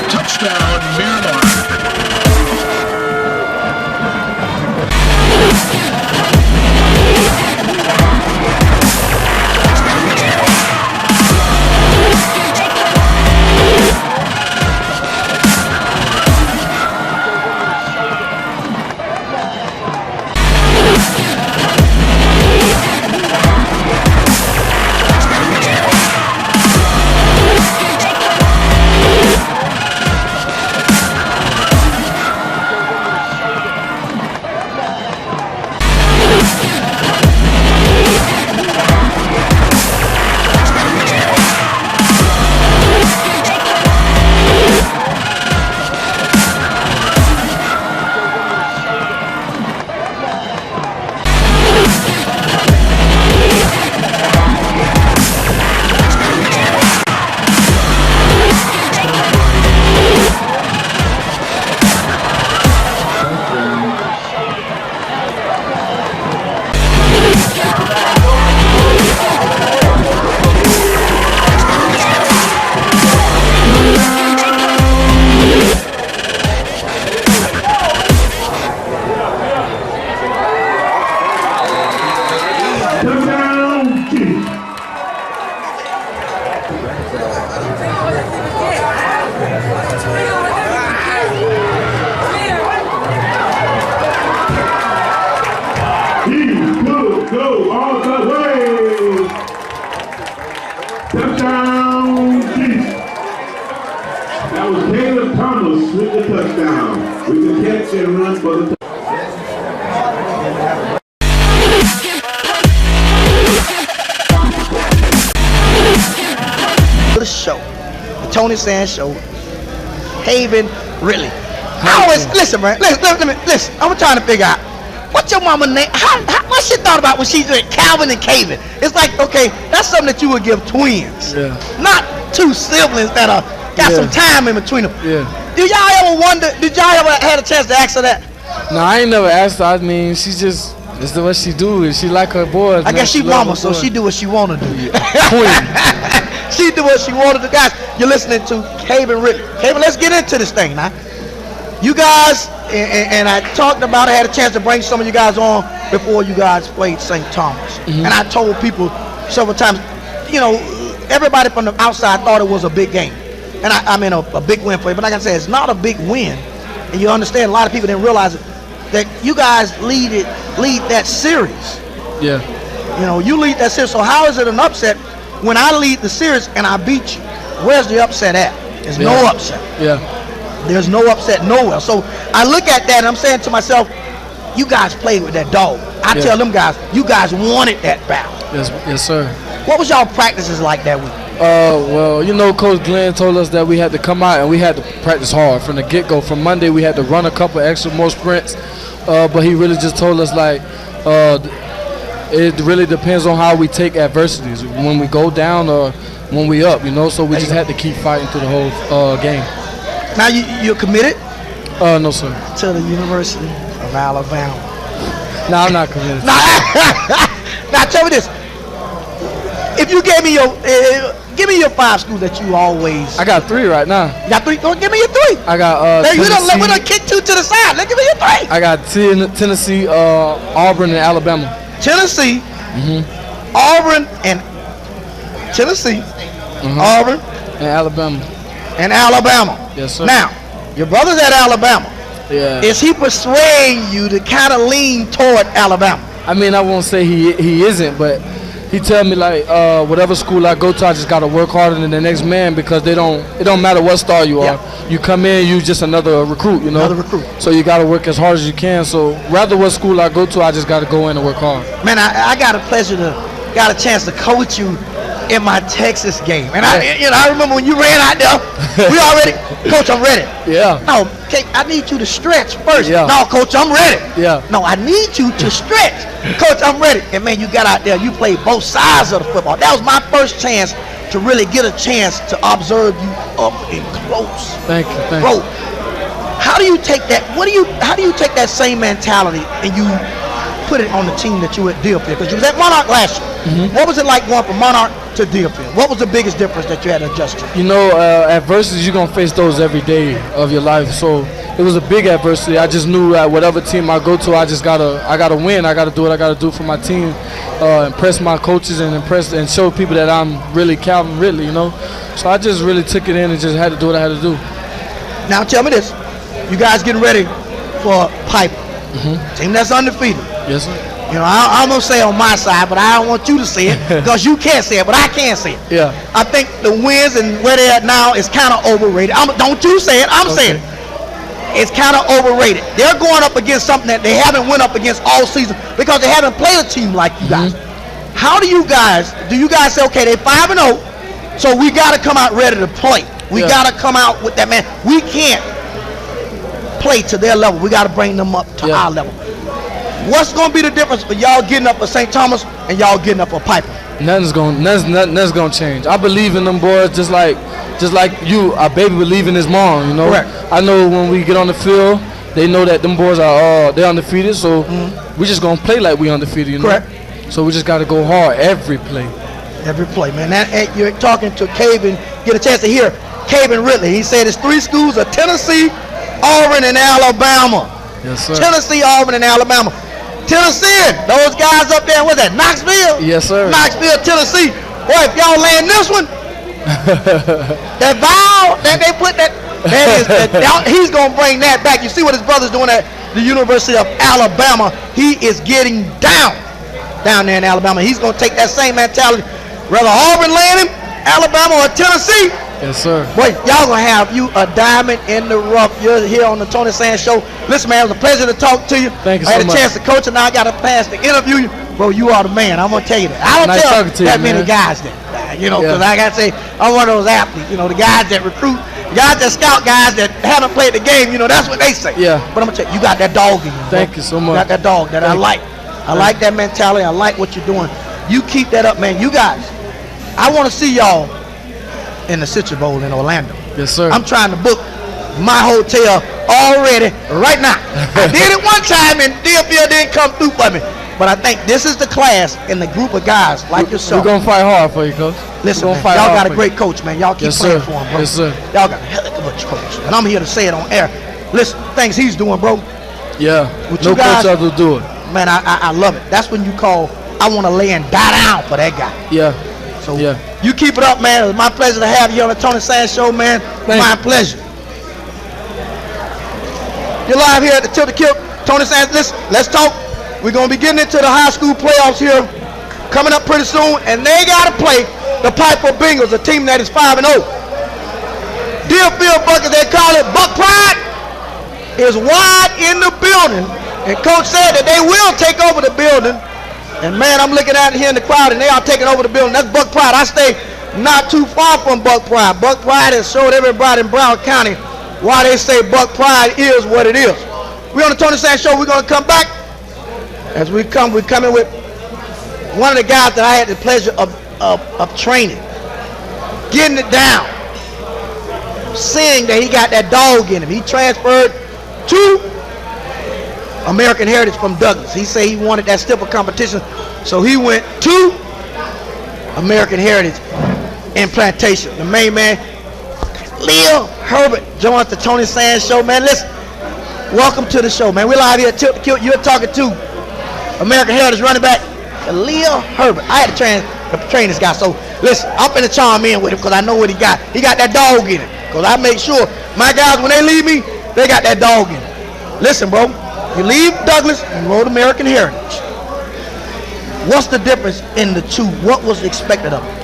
Touchdown, Miramar. Go all the way. Touchdown, Chiefs. That was Caleb Thomas with the touchdown. With the catch and run for the touchdown. The show, the Tony Sands Show, Haven, really. I always, listen, man, listen, I'm trying to figure out, what's your mama name? What she thought about when she did Calvin and Caven? It's like, okay, that's something that you would give twins. Yeah. Not two siblings that are got some time in between them. Yeah. Did y'all ever wonder, did y'all ever had a chance to ask her that? No, I ain't never asked her. I mean, she just, it's the what she do. She like her boys. I guess she mama, so she do what she want to do. Queen. She do what she wanted to. Guys, you're listening to Caven Rick. Caven, let's get into this thing now. You guys, and I talked about, I had a chance to bring some of you guys on before you guys played St. Thomas. And I told people several times, you know, everybody from the outside thought it was a big game. and I mean a big win for you, but like I said, it's not a big win. And you understand, a lot of people didn't realize it, that you guys lead that series. Yeah. You know, you lead that series. So how is it an upset when I lead the series and I beat you? Where's the upset at? There's no upset. Yeah. There's no upset nowhere. So I look at that and I'm saying to myself, you guys played with that dog. I tell them guys, you guys wanted that battle. Yes, sir. What was y'all practices like that week? Well, you know, Coach Glenn told us that we had to come out and we had to practice hard from the get-go. From Monday, we had to run a couple extra more sprints, but he really just told us, like, it really depends on how we take adversities, when we go down or when we up, you know. So we just had to keep fighting through the whole game. Now, you're committed? No, sir. To the University of Alabama. No, I'm not committed. Now, tell me this. If you gave me give me your 5 schools that you always. I got 3 right now. You got 3? Go give me your 3. I got we Tennessee. done kick 2 to the side. Let give me your 3. I got Tennessee, Auburn, and Alabama. Tennessee, Auburn, and Tennessee, Auburn, and Alabama. And Alabama. Yes, sir. Now, your brother's at Alabama. Yeah. Is he persuading you to kind of lean toward Alabama? I mean, I won't say he isn't, but he tell me, like, whatever school I go to, I just gotta work harder than the next man, because it don't matter what star you are. You come in, you just another recruit, you know. Another recruit. So you gotta work as hard as you can. So rather what school I go to, I just gotta go in and work hard. Man, I got a chance to coach you in my Texas game, and I remember when you ran out there. We already, Coach, I'm ready. Yeah. No, I need you to stretch first. Yeah. No, Coach, I'm ready. Yeah. No, I need you to stretch. Coach, I'm ready. And man, you got out there, you played both sides of the football. That was my first chance to really get a chance to observe you up and close. Thank you. Bro, how do you take that? How do you take that same mentality and you put it on the team that you were at Deerfield? Because you was at Monarch last year. What was it like going from Monarch to Deerfield? What was the biggest difference that you had to adjust to? You know, adversities, you're going to face those every day of your life. So it was a big adversity. I just knew that whatever team I go to, I gotta win. I got to do what I got to do for my team, impress my coaches and and show people that I'm really Calvin Ridley, you know. So I just really took it in and just had to do what I had to do. Now tell me this. You guys getting ready for Piper. Team that's undefeated. Yes, sir. You know, I'm going to say on my side, but I don't want you to say it because you can't say it, but I can say it. Yeah. I think the wins and where they're at now is kind of overrated. Don't you say it. I'm saying it. It's kind of overrated. They're going up against something that they haven't went up against all season because they haven't played a team like you guys. How do you guys say, okay, they 5-0, so we got to come out ready to play. We got to come out with that, man. We can't play to their level. We got to bring them up to our level. What's going to be the difference for y'all getting up for St. Thomas and y'all getting up for Piper? Nothing's gonna change. I believe in them boys just like you. Our baby believe in his mom, you know. Correct. I know when we get on the field, they know that them boys are they're undefeated, so we just gonna play like we undefeated, you know. Correct. So we just gotta go hard every play. Every play, man. That, you're talking to Caven, get a chance to hear Caven Ridley. He said it's 3 schools of Tennessee, Auburn, and Alabama. Yes, sir. Tennessee, Auburn, and Alabama. Tennessee, those guys up there, what's that, Knoxville? Yes, sir. Knoxville, Tennessee. Boy, if y'all land this one, that vow that they put he's going to bring that back. You see what his brother's doing at the University of Alabama. He is getting down there in Alabama. He's going to take that same mentality. Whether Auburn land him, Alabama, or Tennessee. Yes, sir. Boy, y'all gonna have you a diamond in the rough. You're here on the Tony Sands Show. Listen, man, it was a pleasure to talk to you. Thank you I had so a much. chance to coach, and now I got a pass to interview you. Bro, you are the man. I'm gonna tell you that. I don't Nice tell talking to you, that many man. guys that, you know, because I gotta say I'm one of those athletes. You know, the guys that recruit, the guys that scout, guys that haven't played the game. You know, that's what they say. Yeah. But I'm gonna tell you, you got that dog in you. Bro. Thank you so much. You got that dog that I like. I like that mentality. I like what you're doing. You keep that up, man. You guys, I want to see y'all in the Citrus Bowl in Orlando. Yes, sir. I'm trying to book my hotel already right now. I did it one time and Deerfield didn't come through for me. But I think this is the class and the group of guys like yourself. We're going to fight hard for you, Coach. Listen, man, y'all got a great coach, man. Y'all keep Yes, playing sir. for him, bro. Yes, sir. Y'all got a hell of a coach. And I'm here to say it on air. Listen, things he's doing, bro. Yeah. With No you guys, coach else will do it. Man, I love it. That's when you call, I want to lay and die down for that guy. Yeah. So Yeah. you keep it up, man. It's my pleasure to have you on the Tony Sands Show, man. My pleasure. You're live here at the Tilt the Kilt. Tony Sands, listen, let's talk. We're going to be getting into the high school playoffs here coming up pretty soon, and they got to play the Piper Bengals, a team that is 5-0. Deerfield Buckets, they call it Buck Pride, is wide in the building, and Coach said that they will take over the building. And man, I'm looking out here in the crowd, and they are taking over the building. That's Buck Pride. I stay not too far from Buck Pride. Buck Pride has showed everybody in Brown County why they say Buck Pride is what it is. We're on the Tony Sands Show. We're going to come back. As we're coming with one of the guys that I had the pleasure of training, getting it down, seeing that he got that dog in him. He transferred to American Heritage from Douglas. He said he wanted that stiffer competition, so he went to American Heritage in Plantation. The main man, Leo Herbert, joins the Tony Sands Show. Man, listen, welcome to the show, man. We're live here at Tilt the Kilt. You're talking to American Heritage running back, Leo Herbert. I had to train this guy, so listen, I'm finna charm in with him because I know what he got. He got that dog in him, because I make sure my guys, when they leave me, they got that dog in them. Listen, bro, you leave Douglas and go to American Heritage. What's the difference in the two? What was expected of them?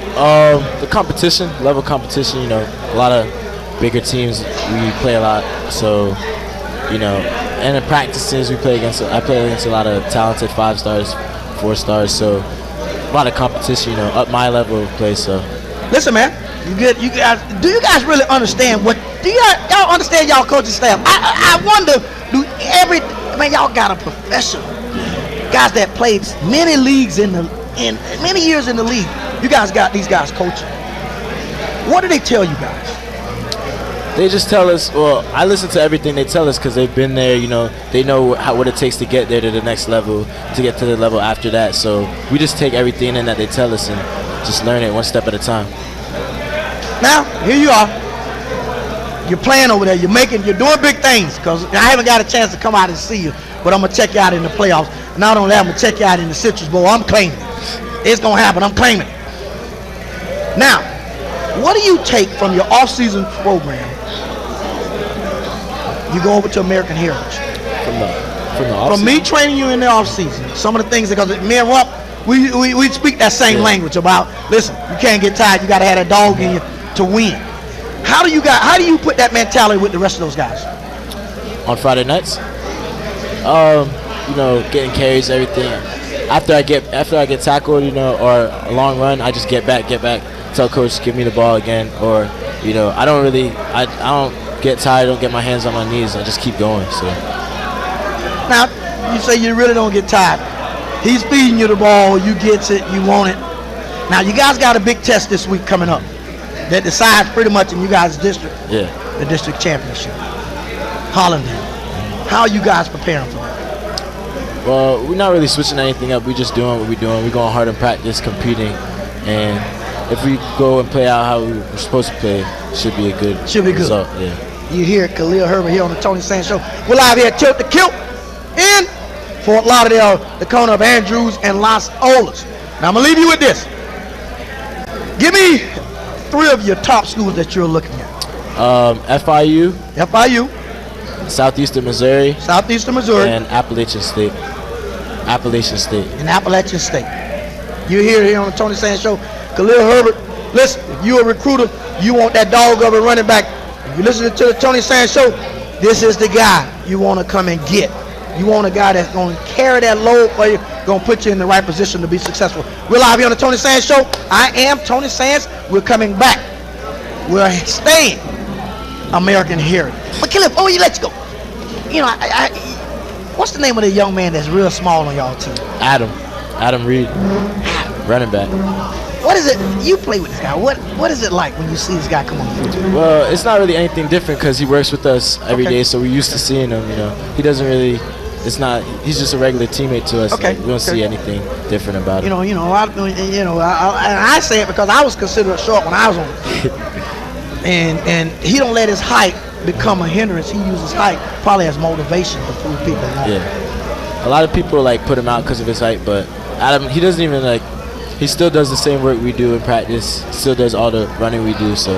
The competition, level competition, you know, a lot of bigger teams, we play a lot, so, you know, and in practices I play against a lot of talented 5 stars, 4 stars, so a lot of competition, you know, up my level of play, so. Listen, man, do you guys really understand y'all understand y'all coaching staff? I wonder, man, y'all got a professional, guys that played many leagues in many years in the league. You guys got these guys coaching. What do they tell you guys? They just tell us, well, I listen to everything they tell us because they've been there, you know, they know what it takes to get there to the next level, to get to the level after that. So we just take everything in that they tell us and just learn it one step at a time. Now, here you are. You're playing over there. You're doing big things, because I haven't got a chance to come out and see you, but I'm going to check you out in the playoffs. Not only that, I'm going to check you out in the Citrus Bowl. I'm claiming it. It's going to happen. I'm claiming it. Now, what do you take from your off-season program? You go over to American Heritage. From me training you in the off-season, some of the things, because me and Rump, we speak that same language about, listen, you can't get tired. You got to have that dog in you to win. How do you put that mentality with the rest of those guys? On Friday nights, you know, getting carries, everything. After I get tackled, you know, or a long run, I just get back, tell coach, give me the ball again, or, you know, I don't get tired, don't get my hands on my knees, I just keep going. So now, you say you really don't get tired. He's feeding you the ball, you get it, you want it. Now, you guys got a big test this week coming up that decides pretty much in you guys' district, the district championship, Hollandale. How are you guys preparing for that? Well, we're not really switching anything up. We're just doing what we're doing. We're going hard in practice, competing, and if we go and play out how we're supposed to play, it should be a good result. Yeah. You hear Khalil Herbert here on the Tony Sands Show. We're live here at Tilt the Kilt in Fort Lauderdale, the corner of Andrews and Los Olas. Now, I'm going to leave you with this. Give me 3 of your top schools that you're looking at. FIU. Southeastern Missouri. And Appalachian State. And Appalachian State. You're here on the Tony Sands Show. Khalil Herbert, listen, if you're a recruiter, you want that dog of a running back. If you're listening to the Tony Sands Show, this is the guy you want to come and get. You want a guy that's going to carry that load for you, going to put you in the right position to be successful. We're live here on the Tony Sands Show. I am Tony Sands. We're coming back. We're staying American Heritage. But Khalil, before you let you go, you know, what's the name of the young man that's real small on y'all team? Adam Reed, running back. What is it? You play with this guy. What is it like when you see this guy come on the field? Well, it's not really anything different because he works with us every day, so we're used to seeing him. You know, he doesn't really. He's just a regular teammate to us. Okay. We don't see anything different about him. I say it because I was considered short when I was on the team. and he don't let his height become a hindrance. He uses height probably as motivation to prove people wrong. Yeah. A lot of people like put him out because of his height, but Adam, he doesn't even like. he still does the same work we do in practice. Still does all the running we do. So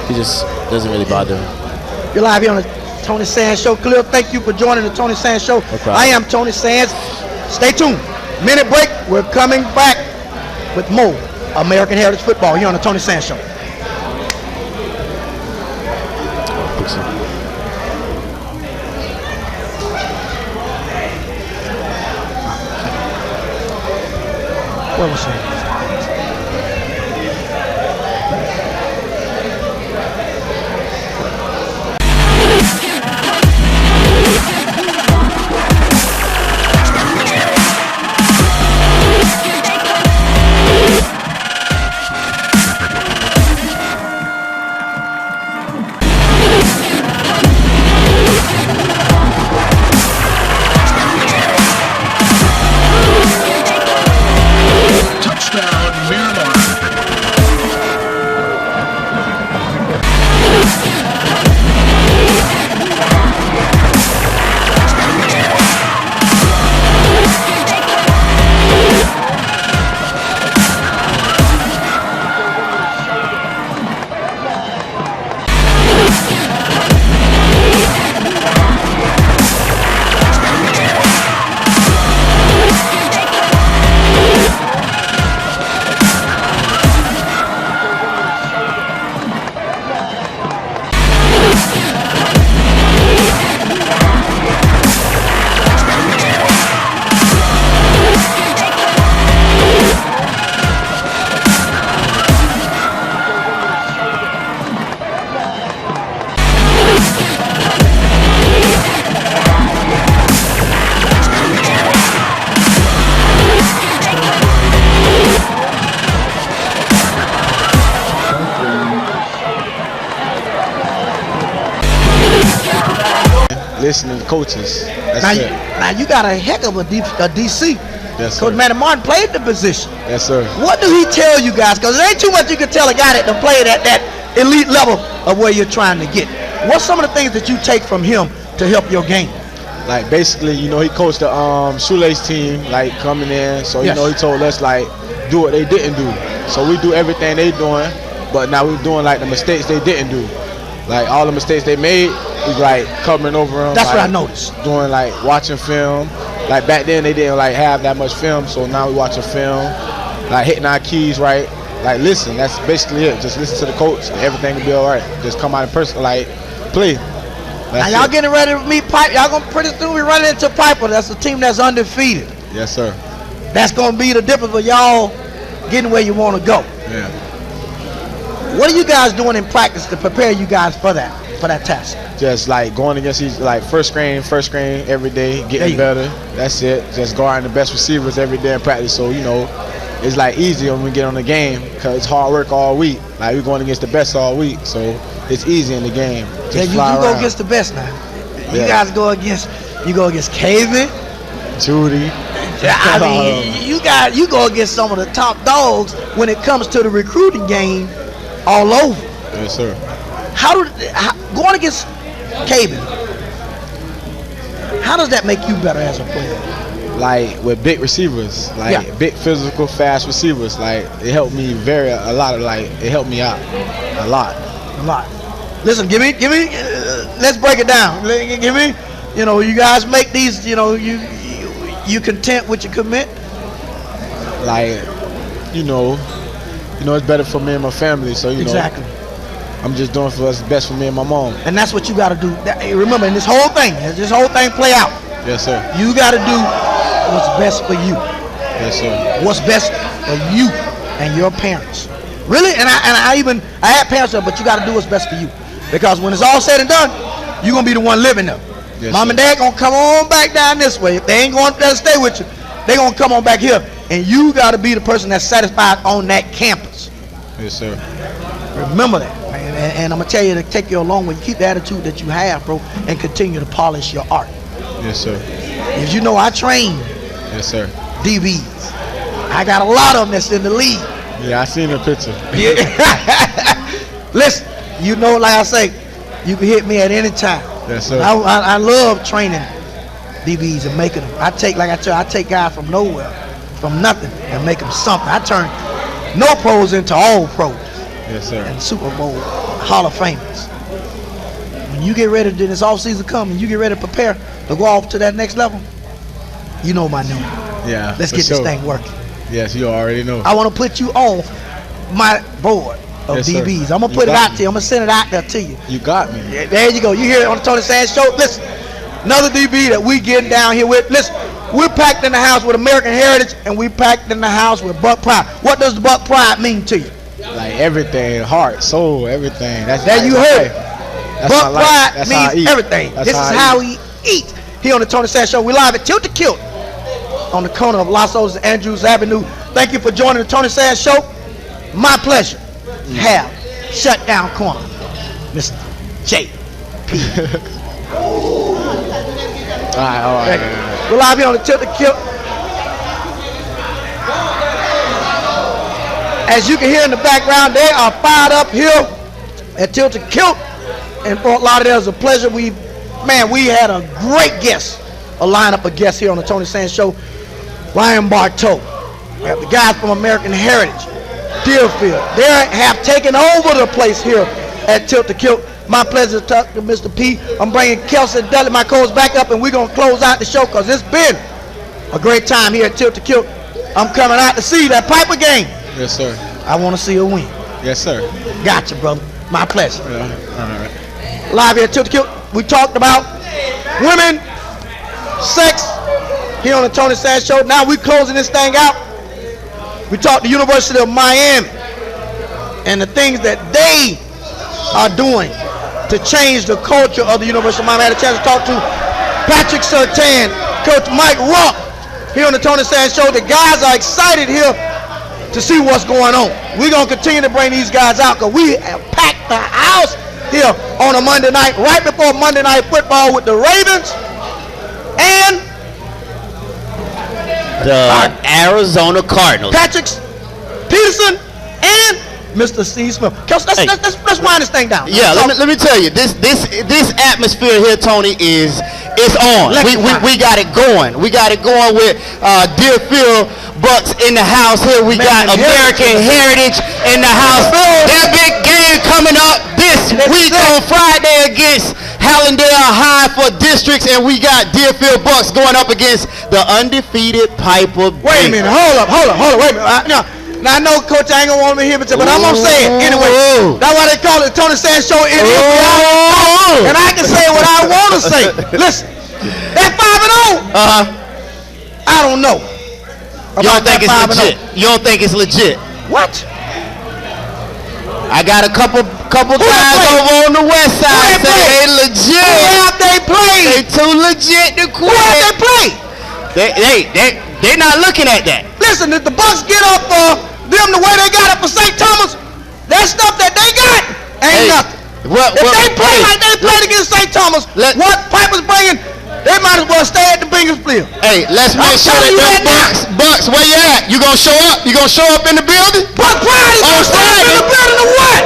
he just doesn't really bother him. You're live here on the Tony Sands Show. Khalil, thank you for joining the Tony Sands Show. No problem. I am Tony Sands. Stay tuned. Minute break. We're coming back with more American Heritage Football here on the Tony Sands Show. What was it? Touchdown, Miramar. Listening to coaches. That's Now, it. now you got a heck of a DC. Yes, Coach sir. Manny Martin played the position. Yes, sir. What do he tell you guys? Because there ain't too much you can tell a guy that done played at that elite level of where you're trying to get. What's some of the things that you take from him to help your game? Like basically, you know, he coached the shoelace team, like coming in. So you Yes. know, he told us like do what they didn't do. So we do everything they doing, but now we're doing like the mistakes they didn't do. Like all the mistakes they made, we like covering over them. That's like, what I noticed. Doing like watching film. Like back then they didn't like have that much film, so now we watching film, like hitting our keys right. Like listen, that's basically it. Just listen to the coach, and everything will be all right. Just come out in person, like play. Now That's y'all it. getting ready to meet Piper. Y'all gonna pretty soon be running into Piper. That's a team that's undefeated. Yes, sir. That's gonna be the difference for y'all getting where you want to go. Yeah. What are you guys doing in practice to prepare you guys for that task? Just like going against each, like first screen every day, There getting you better. That's it. Just guarding the best receivers every day in practice. So you know, it's like easier when we get on the game because it's hard work all week. Like we're going against the best all week, so it's easy in the game. Just Yeah, you fly go around. against the best now. You Yeah. guys go against Caven. Judy. Yeah, I mean, you go against some of the top dogs when it comes to the recruiting game all over. Yes, sir. Going against Caven, how does that make you better as a player? Like with big receivers, like Yeah. big physical, fast receivers. Like it helped me a lot. Like it helped me out a lot. A lot. Listen, give me. Let's break it down. Give me. You know, you guys make these. You know, you content with your commit. Like, you know, it's better for me and my family. So you Exactly. know, I'm just doing for what's best for me and my mom. And that's what you got to do. Remember, in this whole thing, as this whole thing play out, Yes, sir. you got to do what's best for you. Yes, sir. What's best for you and your parents. Really, and I had parents there, but you got to do what's best for you, because when it's all said and done, you're gonna be the one living there. Yes, Mom sir. and Dad gonna come on back down this way. If they ain't going to stay with you, they gonna come on back here, and you got to be the person that's satisfied on that campus. Yes, sir. Remember that, man. And I'm gonna tell you to take you along with you. Keep the attitude that you have, bro, and continue to polish your art. Yes, sir. As you know, I train Yes, sir. DBs. I got a lot of them that's in the league. Yeah, I seen the picture. Listen, you know, like I say, you can hit me at any time. Yes, sir. I love training DBs and making them. I take guys from nowhere, from nothing and make them something. I turn no pros into all pros. Yes, sir. And Super Bowl Hall of Famers. When you get ready to this offseason come and you get ready to prepare to go off to that next level, you know my name. Yeah. Let's get this thing working. Yes, you already know. I want to put you on my board of DBs. I'm going to put it out to you. I'm going to send it out there to you. You got me. Yeah, there you go. You hear it on the Tony Sands Show. Listen, another DB that we getting down here with. Listen, we're packed in the house with American heritage, and we packed in the house with Buck Pride. What does the Buck Pride mean to you? Like everything, heart, soul, everything. That's there you heard. Buck Pride means means everything. This is how we eat. Here on the Tony Sands Show, we live at Tilt to Kilt on the corner of Los Angeles and Andrews Avenue. Thank you for joining the Tony Sands Show. My pleasure. Have shut down corner, Mr. J.P. All right. We're live here on the Tilt to Kilt. As you can hear in the background, they are fired up here at Tilt to Kilt in Fort Lauderdale. It's a pleasure. We had a great guest, a lineup of guests here on the Tony Sands Show. Ryan Bartow. We have the guys from American Heritage, Deerfield. They have taken over the place here at Tilt to Kilt. My pleasure to talk to Mr. P. I'm bringing Kelsey Dudley, my co-host, back up, and we're going to close out the show because it's been a great time here at Tilt to Kilt. I'm coming out to see that Piper game. Yes, sir. I want to see a win. Yes, sir. Gotcha, brother. My pleasure. Yeah. All right. Live here at Tilt to Kilt, we talked about women, sex, here on the Tony Sands Show. Now we're closing this thing out. We talked to the University of Miami and the things that they are doing to change the culture of the University of Miami. I had a chance to talk to Patrick Surtain, Coach Mike Rupp here on the Tony Sands Show. The guys are excited here to see what's going on. We're going to continue to bring these guys out because we have packed the house here on a Monday night, right before Monday Night Football with the Ravens and the Arizona Cardinals. Patrick Peterson and Mr. Steve Smith. Let's wind this thing down. Yeah, let me tell you, this atmosphere here, Tony, it's on. We got it going. We got it going with Deerfield Bucks in the house here. We got American Heritage in the house. That big game coming up this week on Friday against Hallandale High for districts, and we got Deerfield Bucks going up against the undefeated Piper. Wait a minute, hold up, wait a minute. Now I know, Coach, I ain't gonna want to hear it, but I'm gonna say it anyway. That's why they call it the Tony Sands Show. And I can say what I want to say. Listen, that 5-0. I don't know. You don't think it's legit? You don't think it's legit? What? I got a couple guys over on the west side say they legit. Who have they played? They too legit to quit. Who have they played? They're not looking at that. Listen, if the Bucks get up for them the way they got up for St. Thomas, that stuff that they got ain't nothing. If they play like they played against St. Thomas, what Piper's bringing, they might as well stay at the biggest field. Hey, let's make sure that them Bucks, where you at? You gonna show up? You gonna show up in the building? Buck Pride is gonna stand up in the building or what?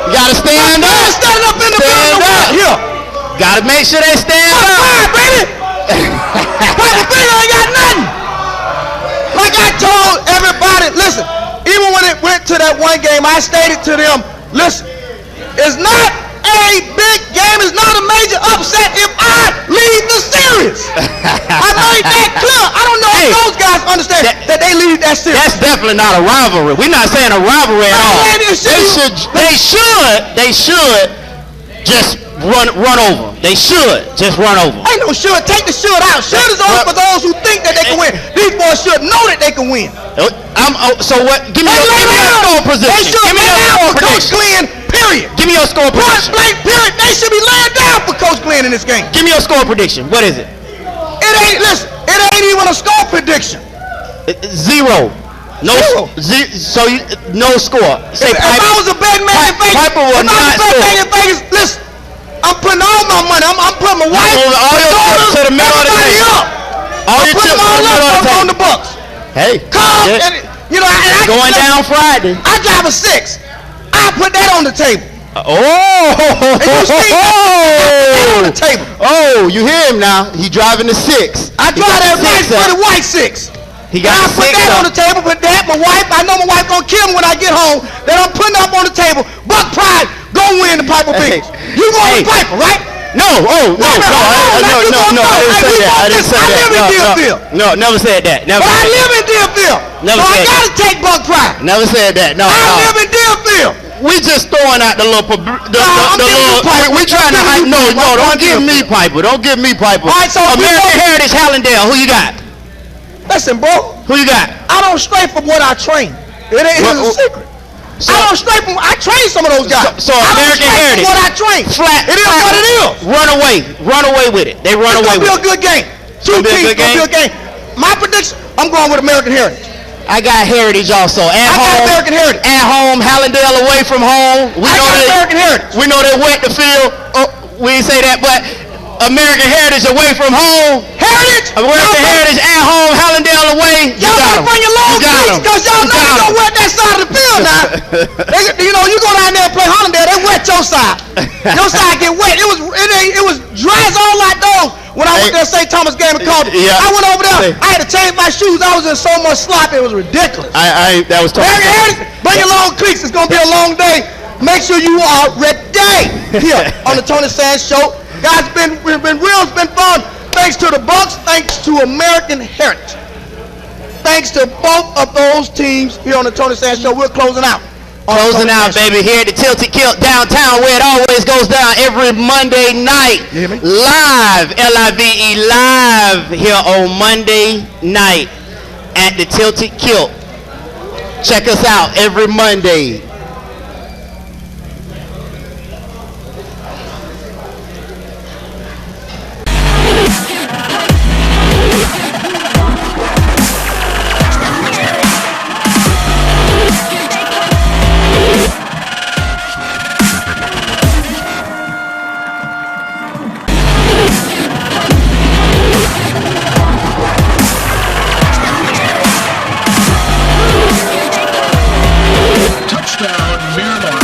You gotta stand up. Stand up in the building or what? Here. Gotta make sure they stand up. Buck Pride, baby. Piper Finger ain't got nothing. Like I told everybody, listen, even when it went to that one game, I stated to them, listen, it's not a big game, it's not a major upset if I lead the series. I made that clear. I don't know if those guys understand that they lead that series. That's definitely not a rivalry. We're not saying a rivalry at all. They should just run over. They should just run over. Ain't no should. Take the should out. Should is only for those who think that they can win. These boys should know that they can win. So what? Give me your score position. Give me your score prediction. Coach Glenn, period. Give me your score prediction. Point blank, period. They should be laying down for Coach Glenn in this game. Give me your score prediction. What is it? It ain't even a score prediction. Zero. No score. Say if I was a bad man in Vegas, Piper will not score. Listen, I'm putting all my money. I'm putting my wife, all your chips to the middle of the table. All your chips to the middle of the table. On the Bucks. Hey, going down Friday. I drive a 6. I put that on the table. You hear him now? He driving the 6. I drive that nice pretty white 6. He got I put six that up. on the table, but that, my wife, I know my wife gonna kill me when I get home. That I'm putting up on the table. Buck Pride gonna win the Piper Beans. You going to Piper, right? No, I didn't say that. No, never said that. Never. But I said live that. in Deerfield. Never So I said that. gotta take Buck Pride. Never said that. No, I live in Deerfield. we just throwing out the little, I'm giving you Piper. we trying to hype. No, don't give me Piper. Don't give me Piper. All right, so American Heritage Hallandale. Who you got? Listen, bro. Who you got? I don't stray from what I train. It ain't a secret. So, I don't stray from. I train some of those guys. So American Heritage. What I train. Flat. It is what it is. Run away with it. They run away with it. It's gonna be a good game. Two teams gonna be a game. My prediction. I'm going with American Heritage. I got Heritage also. At home. got American Heritage. At home. Hallandale away from home. I got American Heritage. We know they wet the field. We didn't say that, but American Heritage away from home. Heritage. American Heritage at home. Hallandale away. Y'all gotta bring your long cleats, cause y'all know you don't wet that side of the field now. You know, you go down there and play Hollandale, they wet your side. Your side get wet. It was dry as all like those. When I went there St. Thomas game and called it. I went over there. I had to change my shoes. I was in so much slop. It was ridiculous. That was tough. American Heritage, bring your long cleats. It's gonna be a long day. Make sure you are ready here on the Tony Sands Show. Guys, it's been real. It's been fun. Thanks to the Bucks. Thanks to American Heritage. Thanks to both of those teams here on the Tony Sands Show. We're closing out. Closing out, baby, here at the Tilted Kilt downtown, where it always goes down every Monday night. You hear me? Live, L-I-V-E, live here on Monday night at the Tilted Kilt. Check us out every Monday. Touchdown, Miramar.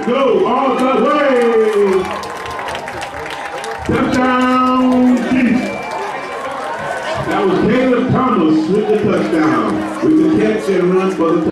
Go all the way. Touchdown, Chiefs. That was Caleb Thomas with the touchdown. With the catch and run for the touchdown.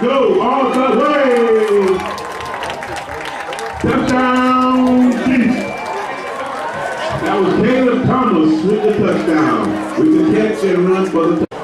Go all the way. Touchdown, Chiefs. That was Caleb Thomas with the touchdown. With the catch and run for the touchdown.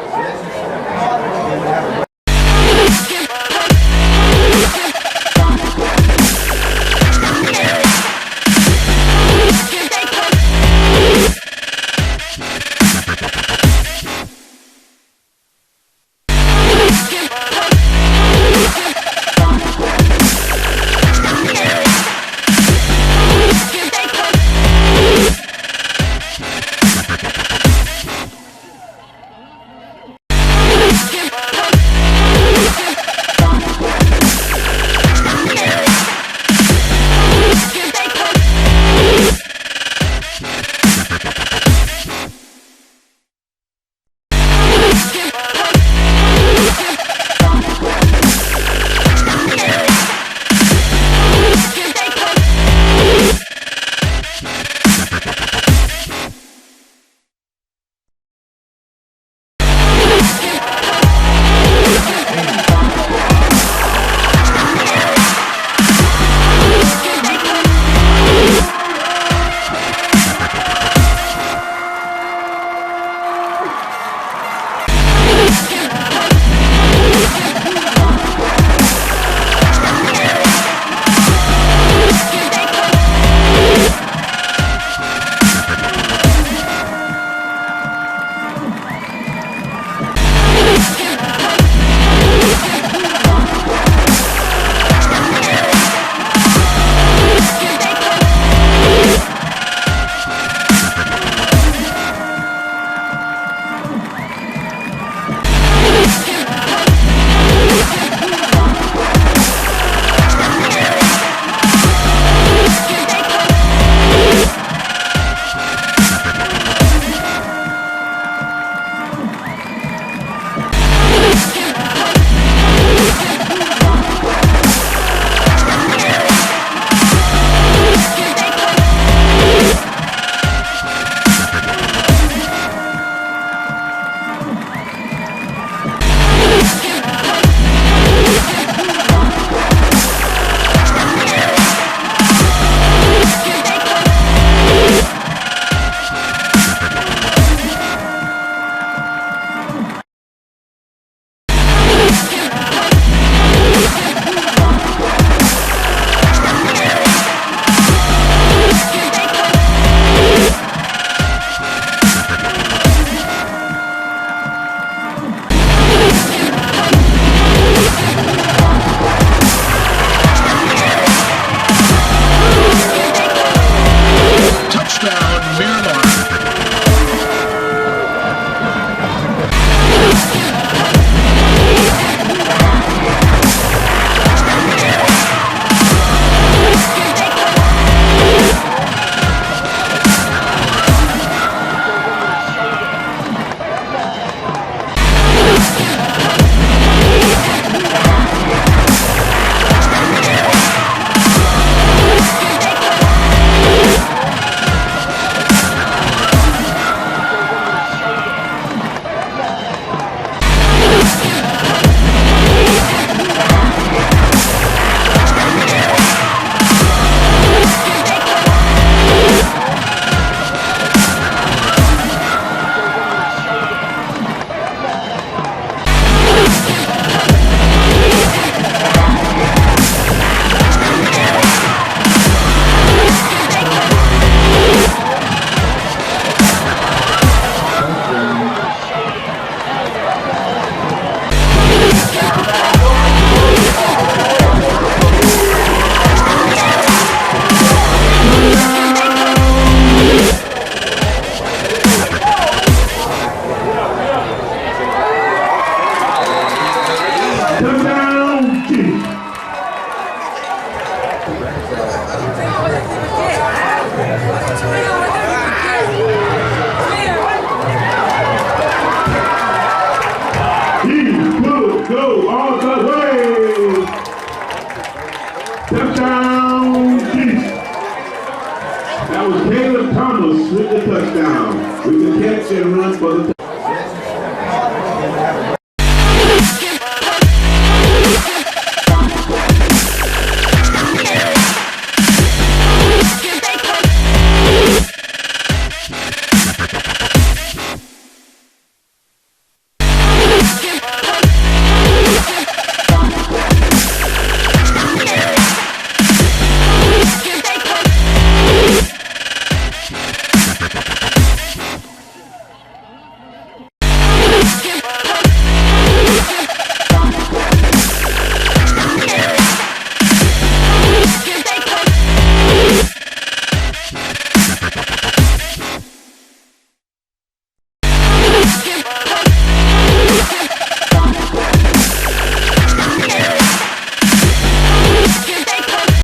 Thomas with the touchdown. We can catch and run for the touchdown.